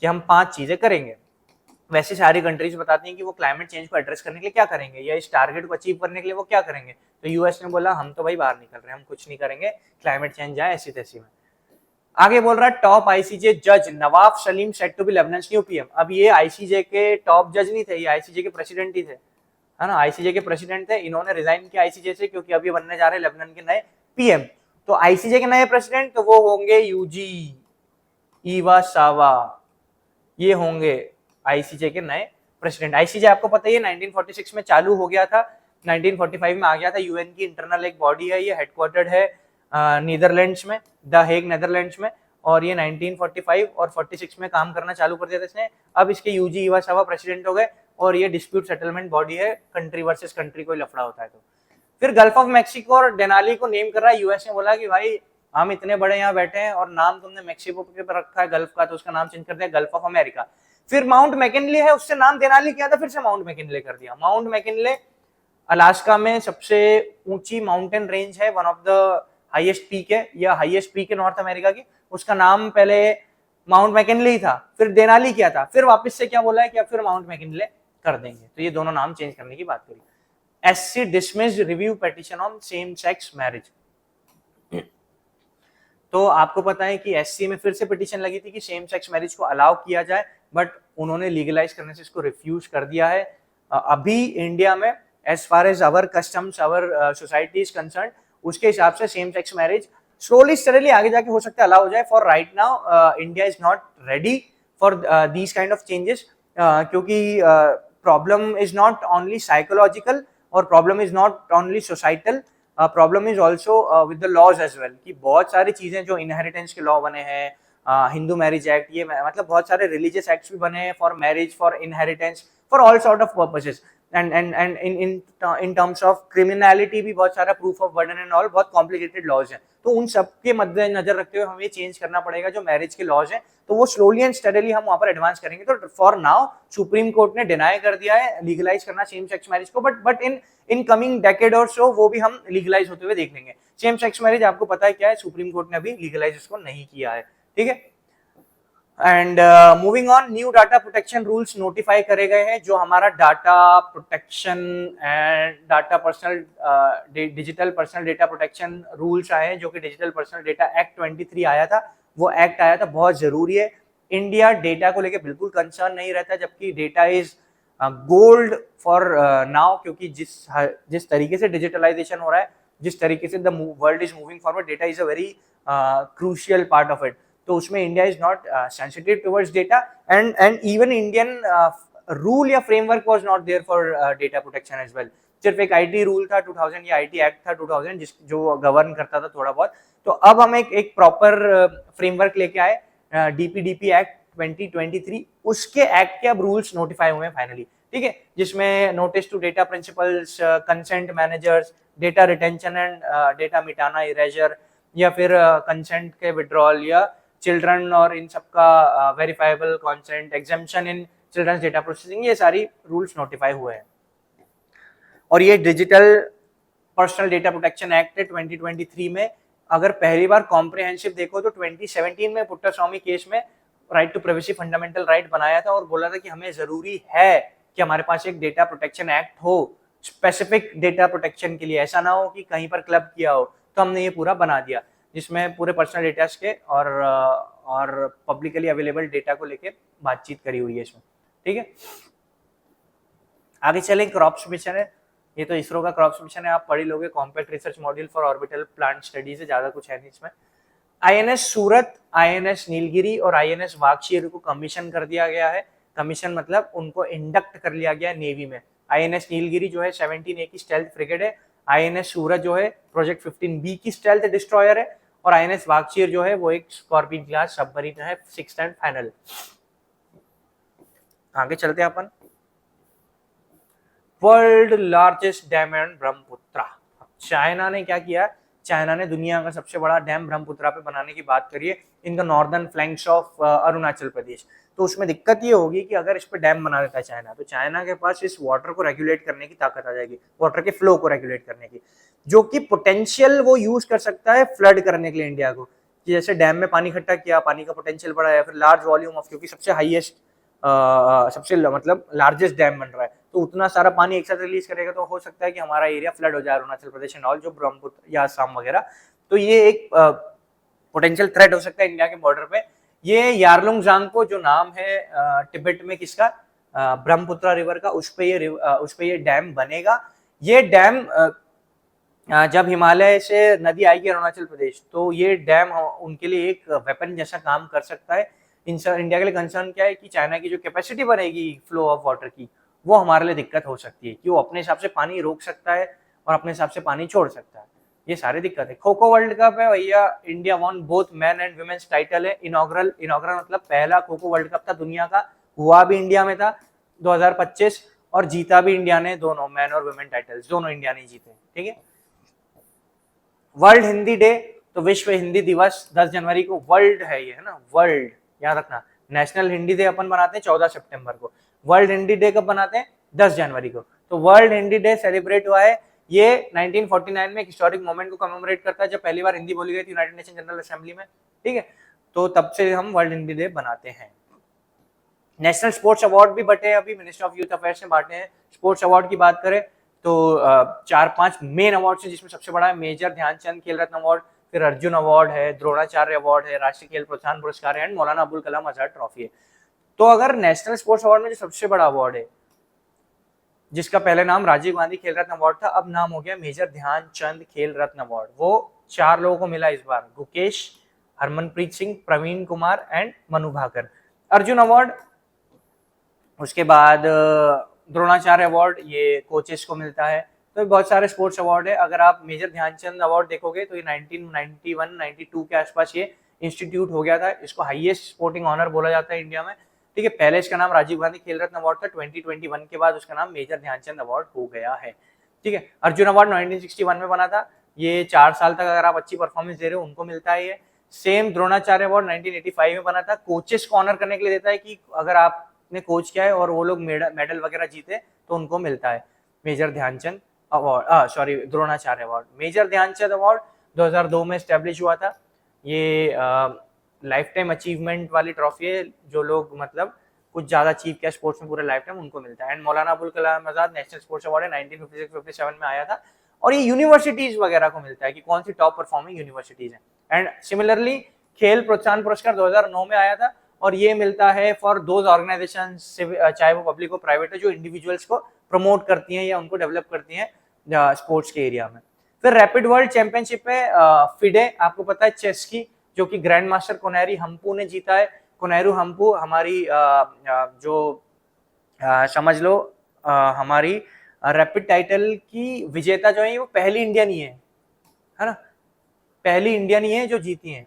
A: कि हम 5 चीजें करेंगे, वैसे सारी कंट्रीज बताती हैं कि वो क्लाइमेट चेंज को एड्रेस करने के लिए क्या करेंगे, या इस टारगेट को अचीव करने के लिए वो क्या करेंगे। तो यूएस ने बोला हम तो भाई बाहर निकल रहे हैं, हम कुछ नहीं करेंगे, क्लाइमेट चेंज जाए ऐसी तैसी में। आगे बोल रहा है टॉप आईसीजे जज Nawaf Salam set to be Lebanon's new PM. अब ये आईसीजे के टॉप जज नहीं थे, ये आईसीजे के प्रेसिडेंट ही थे, है ना, आईसीजे के प्रेसिडेंट थे। इन्होंने रिजाइन किया आईसीजे से क्योंकि अब ये बनने जा रहे हैं लेबनान के नए पीएम। तो आईसीजे के नए प्रेसिडेंट तो वो होंगे यूजी इवासावा, ये होंगे आईसीजे के नए प्रेसिडेंट। आईसीजे आपको पता ही है 1946 में चालू हो गया था, 1945 में आ गया था। यूएन की इंटरनल एक बॉडी है, ये हेडक्वार्टर्ड है नीदरलैंड्स में, द हेग नेदरलैंड्स में, और ये 1945 और 46 में काम करना चालू कर दिया था इसने। अब इसके यूजी इवासावा प्रेसिडेंट हो गए, और ये डिस्प्यूट सेटलमेंट बॉडी है, कंट्री वर्सेस कंट्री कोई लफड़ा होता है तो। फिर गल्फ ऑफ मैक्सिको और डेनाली को नेम कर रहा है यूएस ने, बोला कि भाई हम इतने बड़े यहाँ बैठे हैं और नाम तुमने मैक्सिको के पर रखा है गल्फ का, तो उसका नाम चेंज कर दिया गल्फ ऑफ अमेरिका। फिर माउंट मैकिनले है, उससे नाम डेनाली किया था, फिर से माउंट मैकिनले कर दिया। माउंट मैकिनले अलास्का में सबसे ऊंची माउंटेन रेंज है, one of the highest peak है, या हाईएस्ट पीक है नॉर्थ अमेरिका की। उसका नाम पहले माउंट मैकिनले ही था, फिर डेनाली किया था, फिर वापस से क्या बोला है कि अब फिर माउंट मैकिनले कर देंगे। तो ये दोनों नाम चेंज करने की बात करी। SC dismissed review petition on same sex marriage. तो आपको पता है कि एससी में फिर से पिटीशन लगी थी कि सेम सेक्स मैरिज को अलाउ किया जाए, बट उन्होंने लीगलाइज करने से इसको रिफ्यूज कर दिया है। अभी इंडिया में as far as our customs, our society is concern, उसके हिसाब से same sex marriage slowly steadily आगे जाके हो सकता है अलाउ हो जाए। For right now India is not ready for these kind of changes, क्योंकि problem is not only psychological और problem is not only societal, problem is also with the laws as well, कि बहुत सारी चीजें जो inheritance के law बने हैं, हिंदू मैरिज एक्ट, ये मतलब बहुत सारे रिलीजियस एक्ट्स भी बने हैं for marriage, for inheritance, for all sort of purposes, and in terms of criminality भी बहुत सारा proof of burden and all, बहुत कॉम्प्लिकेटेड लॉज हैं। तो उन सब के मद्देनजर रखते हुए हमें चेंज करना पड़ेगा जो मैरिज के लॉज हैं, तो वो स्लोली एंड स्टडीली हम वहां पर एडवांस करेंगे। तो फॉर नाउ सुप्रीम कोर्ट ने डिनाई कर दिया है लीगलाइज करना सेम सेक्स मैरिज को, बट इन कमिंग डेकेड और सो वो भी हम लीगलाइज होते हुए देख लेंगे। सेम सेक्स मैरिज आपको पता है क्या है, सुप्रीम कोर्ट ने अभी लीगलाइज उसको नहीं किया है, ठीक है। And moving on, new data protection rules notify करे गए हैं। जो हमारा data protection and data personal digital personal data protection rules आए हैं, जो कि डिजिटल पर्सनल डेटा एक्ट 23 आया था, वो एक्ट आया था, बहुत जरूरी है। इंडिया डेटा को लेकर बिल्कुल कंसर्न नहीं रहता, जबकि data is gold for now, क्योंकि जिस तरीके से डिजिटलाइजेशन हो रहा है, जिस तरीके से the world is moving forward, data is a very crucial part of it. तो उसमें India is not sensitive towards data, and even Indian rule या framework was not there for data protection as well. सिर्फ एक IT rule था 2000 या IT act था 2000 जो govern करता था थोड़ा बहुत। तो अब हम एक प्रॉपर फ्रेमवर्क लेके आए, डीपीडीपी एक्ट 2023 उसके एक्ट के अब रूल्स नोटिफाई हुए हैं फाइनली, ठीक है, जिसमें notice to data principals, consent managers, data retention and data मिटाना, इरेजर, या फिर कंसेंट के विड्रॉल, या चिल्ड्रन और इन सबका वेरीफाइबल कंसेंट, एग्जेम्पशन इन चिल्ड्रंस डेटा प्रोसेसिंग, ये सारी रूल्स नोटिफाई हुए हैं। और ये digital personal data protection act 2023 में अगर पहली बार कॉम्प्रिहेंसिव देखो तो 2017 में पुट्टास्वामी केस में right to privacy fundamental right बनाया था और बोला था कि हमें जरूरी है कि हमारे पास एक डेटा प्रोटेक्शन एक्ट हो स्पेसिफिक डेटा प्रोटेक्शन के लिए, ऐसा ना हो कि कहीं पर क्लब किया हो। तो हमने ये पूरा बना दिया जिसमें पूरे पर्सनल डेटा के और पब्लिकली अवेलेबल डेटा को लेके बातचीत करी हुई है इसमें, ठीक है। आगे चले, क्रॉप्स मिशन है, ये तो इसरो का क्रॉप्स मिशन है, आप पढ़ ही लोगे, compact research module for orbital plant studies है, ज्यादा कुछ है नहीं इसमें। आईएनएस सूरत, आईएनएस नीलगिरी और आईएनएस वागशीर को कमीशन कर दिया गया है। कमीशन मतलब उनको इंडक्ट कर लिया गया नेवी में। आईएनएस नीलगिरी जो है 17A की स्टेल्थ फ्रिगेट है, आईएनएस सूरत जो है प्रोजेक्ट 15B की स्टेल्थ डिस्ट्रॉयर है, और आईएनएस वागशीर जो है वो एक स्कॉर्पियन क्लास सबमरीन है, 6th एंड फाइनल। आगे चलते हैं अपन, world largest dam and Brahmaputra. China ने क्या किया, चाइना ने दुनिया का सबसे बड़ा डैम ब्रह्मपुत्रा पे बनाने की बात करी है in the northern flanks of Arunachal Pradesh. तो उसमें दिक्कत ये होगी कि अगर इस पे डैम बना देता है चाइना, तो चाइना के पास इस वाटर को रेगुलेट करने की ताकत आ जाएगी, वाटर के फ्लो को रेगुलेट करने की, जो कि पोटेंशियल वो यूज कर सकता है फ्लड करने के लिए इंडिया को, कि जैसे डैम में पानी इकट्ठा किया, पानी का पोटेंशियल बढ़ा है, फिर लार्ज वॉल्यूम ऑफ, क्योंकि सबसे हाईएस्ट सबसे मतलब लार्जेस्ट डैम बन रहा है, तो उतना सारा पानी एक साथ रिलीज करेगा तो हो सकता है कि हमारा एरिया फ्लड हो जाए, अरुणाचल प्रदेश एंड ऑल, जो ब्रह्मपुत्र या असम वगैरह। तो ये एक पोटेंशियल थ्रेट हो सकता है इंडिया के बॉर्डर पे। ये यारलुंग जांगपो जो नाम है तिब्बत में किसका, ब्रह्मपुत्र रिवर का, उस पे ये डैम बनेगा। ये डैम जब हिमालय से नदी आएगी अरुणाचल प्रदेश, तो ये डैम उनके लिए एक वेपन जैसा काम कर सकता है। इंडिया के लिए कंसर्न क्या है कि चाइना की जो कैपेसिटी बनेगी फ्लो ऑफ वाटर की, वो हमारे लिए दिक्कत हो सकती है कि वो अपने हिसाब से पानी रोक सकता है और अपने हिसाब से पानी छोड़ सकता है, ये सारी दिक्कत है। खो खो वर्ल्ड कप है भैया, India won both man and women's title है। इनॉग्रल मतलब पहला खो खो वर्ल्ड कप था दुनिया का, हुआ भी इंडिया में था 2025, और जीता भी इंडिया ने, दोनों मैन और वुमेन टाइटल्स दोनों इंडिया ने जीते, ठीक है। वर्ल्ड हिंदी डे, तो विश्व हिंदी दिवस 10 जनवरी को, वर्ल्ड है ये, है ना, वर्ल्ड याद रखना। नेशनल हिंदी डे अपन बनाते हैं 14 सितंबर को, वर्ल्ड हिंदी डे कब बनाते हैं, 10 जनवरी को। तो वर्ल्ड हिंदी डे सेलिब्रेट हुआ है, ये 1949 में एक हिस्टोरिक मोमेंट को कमेमोरेट करता है जब पहली बार हिंदी बोली गई थी यूनाइटेड नेशन जनरल असेंबली में, ठीक है। तो तब से हम वर्ल्ड हिंदी डे बनाते हैं। नेशनल स्पोर्ट्स अवार्ड भी बटे, अभी मिनिस्ट्री ऑफ यूथ अफेयर्स ने बांटे हैं। स्पोर्ट्स अवार्ड की बात करें तो 4-5 मेन अवार्ड है, जिसमें सबसे बड़ा है मेजर ध्यानचंद खेल रत्न अवार्ड, फिर अर्जुन अवार्ड है, द्रोणाचार्य अवार्ड है, राष्ट्रीय खेल प्रोत्साहन पुरस्कार है, एंड मौलाना अबुल कलाम आजाद ट्रॉफी है। तो अगर नेशनल स्पोर्ट्स अवार्ड में जो सबसे बड़ा अवार्ड है, जिसका पहले नाम राजीव गांधी खेल रत्न अवार्ड था, अब नाम हो गया मेजर ध्यानचंद खेल रत्न अवार्ड, वो 4 लोगों को मिला इस बार, गुकेश, हरमनप्रीत सिंह, प्रवीण कुमार एंड मनु भाकर। अर्जुन अवार्ड, उसके बाद द्रोणाचार्य अवार्ड ये कोचेस को मिलता है। तो बहुत सारे स्पोर्ट्स अवार्ड है। अगर आप मेजर ध्यानचंद अवार्ड देखोगे तो ये 1991-92 के आसपास ये इंस्टीट्यूट हो गया था, इसको हाईएस्ट स्पोर्टिंग ऑनर बोला जाता है इंडिया में, ठीक है। पहले इसका नाम राजीव गांधी खेल रत्न अवार्ड था, 2021 के बाद उसका नाम मेजर ध्यानचंद अवार्ड हो गया है, ठीक है। अर्जुन अवार्ड 1961 में बना था, ये 4 साल तक अगर आप अच्छी परफॉर्मेंस दे रहे हो उनको मिलता है ये। सेम द्रोणाचार्य अवार्ड 1985 में बना था, कोचेस को ऑनर करने के लिए देता है कि अगर आपने कोच किया है और वो लोग मेडल वगैरह जीते तो उनको मिलता है major Dhyan Chand award, sorry Dronacharya award. Major Dhyan Chand award 2002 में एस्टेब्लिश हुआ था, ये लाइफ टाइम अचीवमेंट वाली ट्रॉफी है, जो लोग मतलब कुछ ज्यादा अचीव किया स्पोर्ट्स में पूरे लाइफ टाइम उनको मिलता है। And Maulana Abul Kalam Azad national sports award है, 1956-57 में आया था, और ये यूनिवर्सिटीज वगैरह को मिलता है कि कौन सी टॉप परफॉर्मिंग यूनिवर्सिटीज है। एंड सिमिलरली खेल प्रोत्साहन पुरस्कार 2009 में आया था, और ये मिलता है फॉर दोज ऑर्गेनाइजेशन, चाहे वो पब्लिक हो प्राइवेट है, जो इंडिविजुअल्स को प्रमोट करती हैं या उनको डेवलप करती हैं स्पोर्ट्स के एरिया में। फिर रैपिड वर्ल्ड चैंपियनशिप है फिडे, आपको पता है चेस की, जो कि ग्रैंड मास्टर कोनेरू हम्पू ने जीता है। कोनेरू हम्पू हमारी समझ लो हमारी रैपिड टाइटल की विजेता जो है वो पहली इंडियन ही है ना, पहली इंडियन ही है जो जीती है,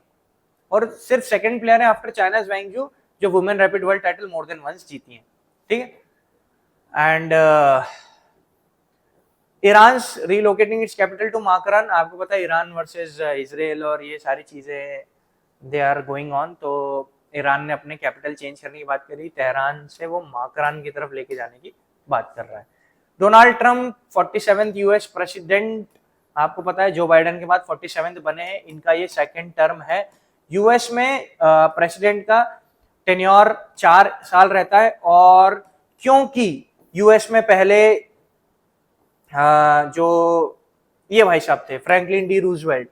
A: और सिर्फ सेकंड प्लेयर है आफ्टर चाइनाज वैंग जू जो women rapid world title more than once जीती हैं, ठीक है। And Iran relocating its capital to Makran, आपको पता है ईरान वर्सेस इजराइल और ये सारी चीजें दे आर गोइंग ऑन, तो ईरान ने अपने कैपिटल चेंज करने की बात करी, तेहरान से वो माकरान की तरफ लेके जाने की बात कर रहा है। Donald Trump 47th US president, आपको पता है जो बाइडेन के बाद 47th बने हैं, इनका ये सेकंड टर्म है। यूएस में प्रेसिडेंट का टेन्योर 4 साल रहता है, और क्योंकि यूएस में पहले जो ये भाई साहब थे फ्रैंकलिन डी रूजवेल्ट,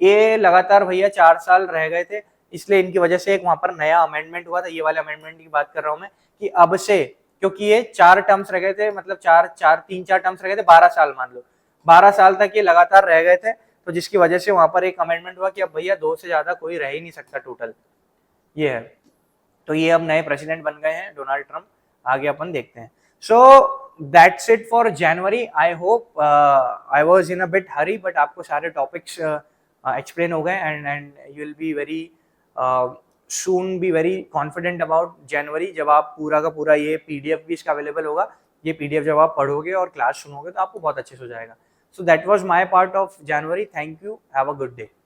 A: ये लगातार भैया 4 साल रह गए थे, इसलिए इनकी वजह से एक वहां पर नया अमेंडमेंट हुआ था, ये वाले अमेंडमेंट की बात कर रहा हूं मैं, कि अब से, क्योंकि ये 4 टर्म्स रह गए थे, मतलब 3-4 टर्म्स रह गए थे, 12 साल मान लो, 12 साल तक ये लगातार रह गए थे, तो जिसकी वजह से वहां पर एक अमेंडमेंट हुआ कि अब भैया 2 से ज्यादा कोई रह ही नहीं सकता टोटल, ये है। तो ये अब नए प्रेसिडेंट बन गए हैं डोनाल्ड ट्रम्प, आगे अपन देखते हैं। So that's it for January. I hope I was in a bit hurry, but आपको सारे टॉपिक्स एक्सप्लेन हो गए, and you will be very soon be very confident about January, जब आप पूरा का पूरा ये पीडीएफ भी इसका अवेलेबल होगा, ये पीडीएफ जब आप पढ़ोगे और क्लास सुनोगे तो आपको बहुत अच्छे से हो जाएगा। So that was my part of January. Thank you, have a good day.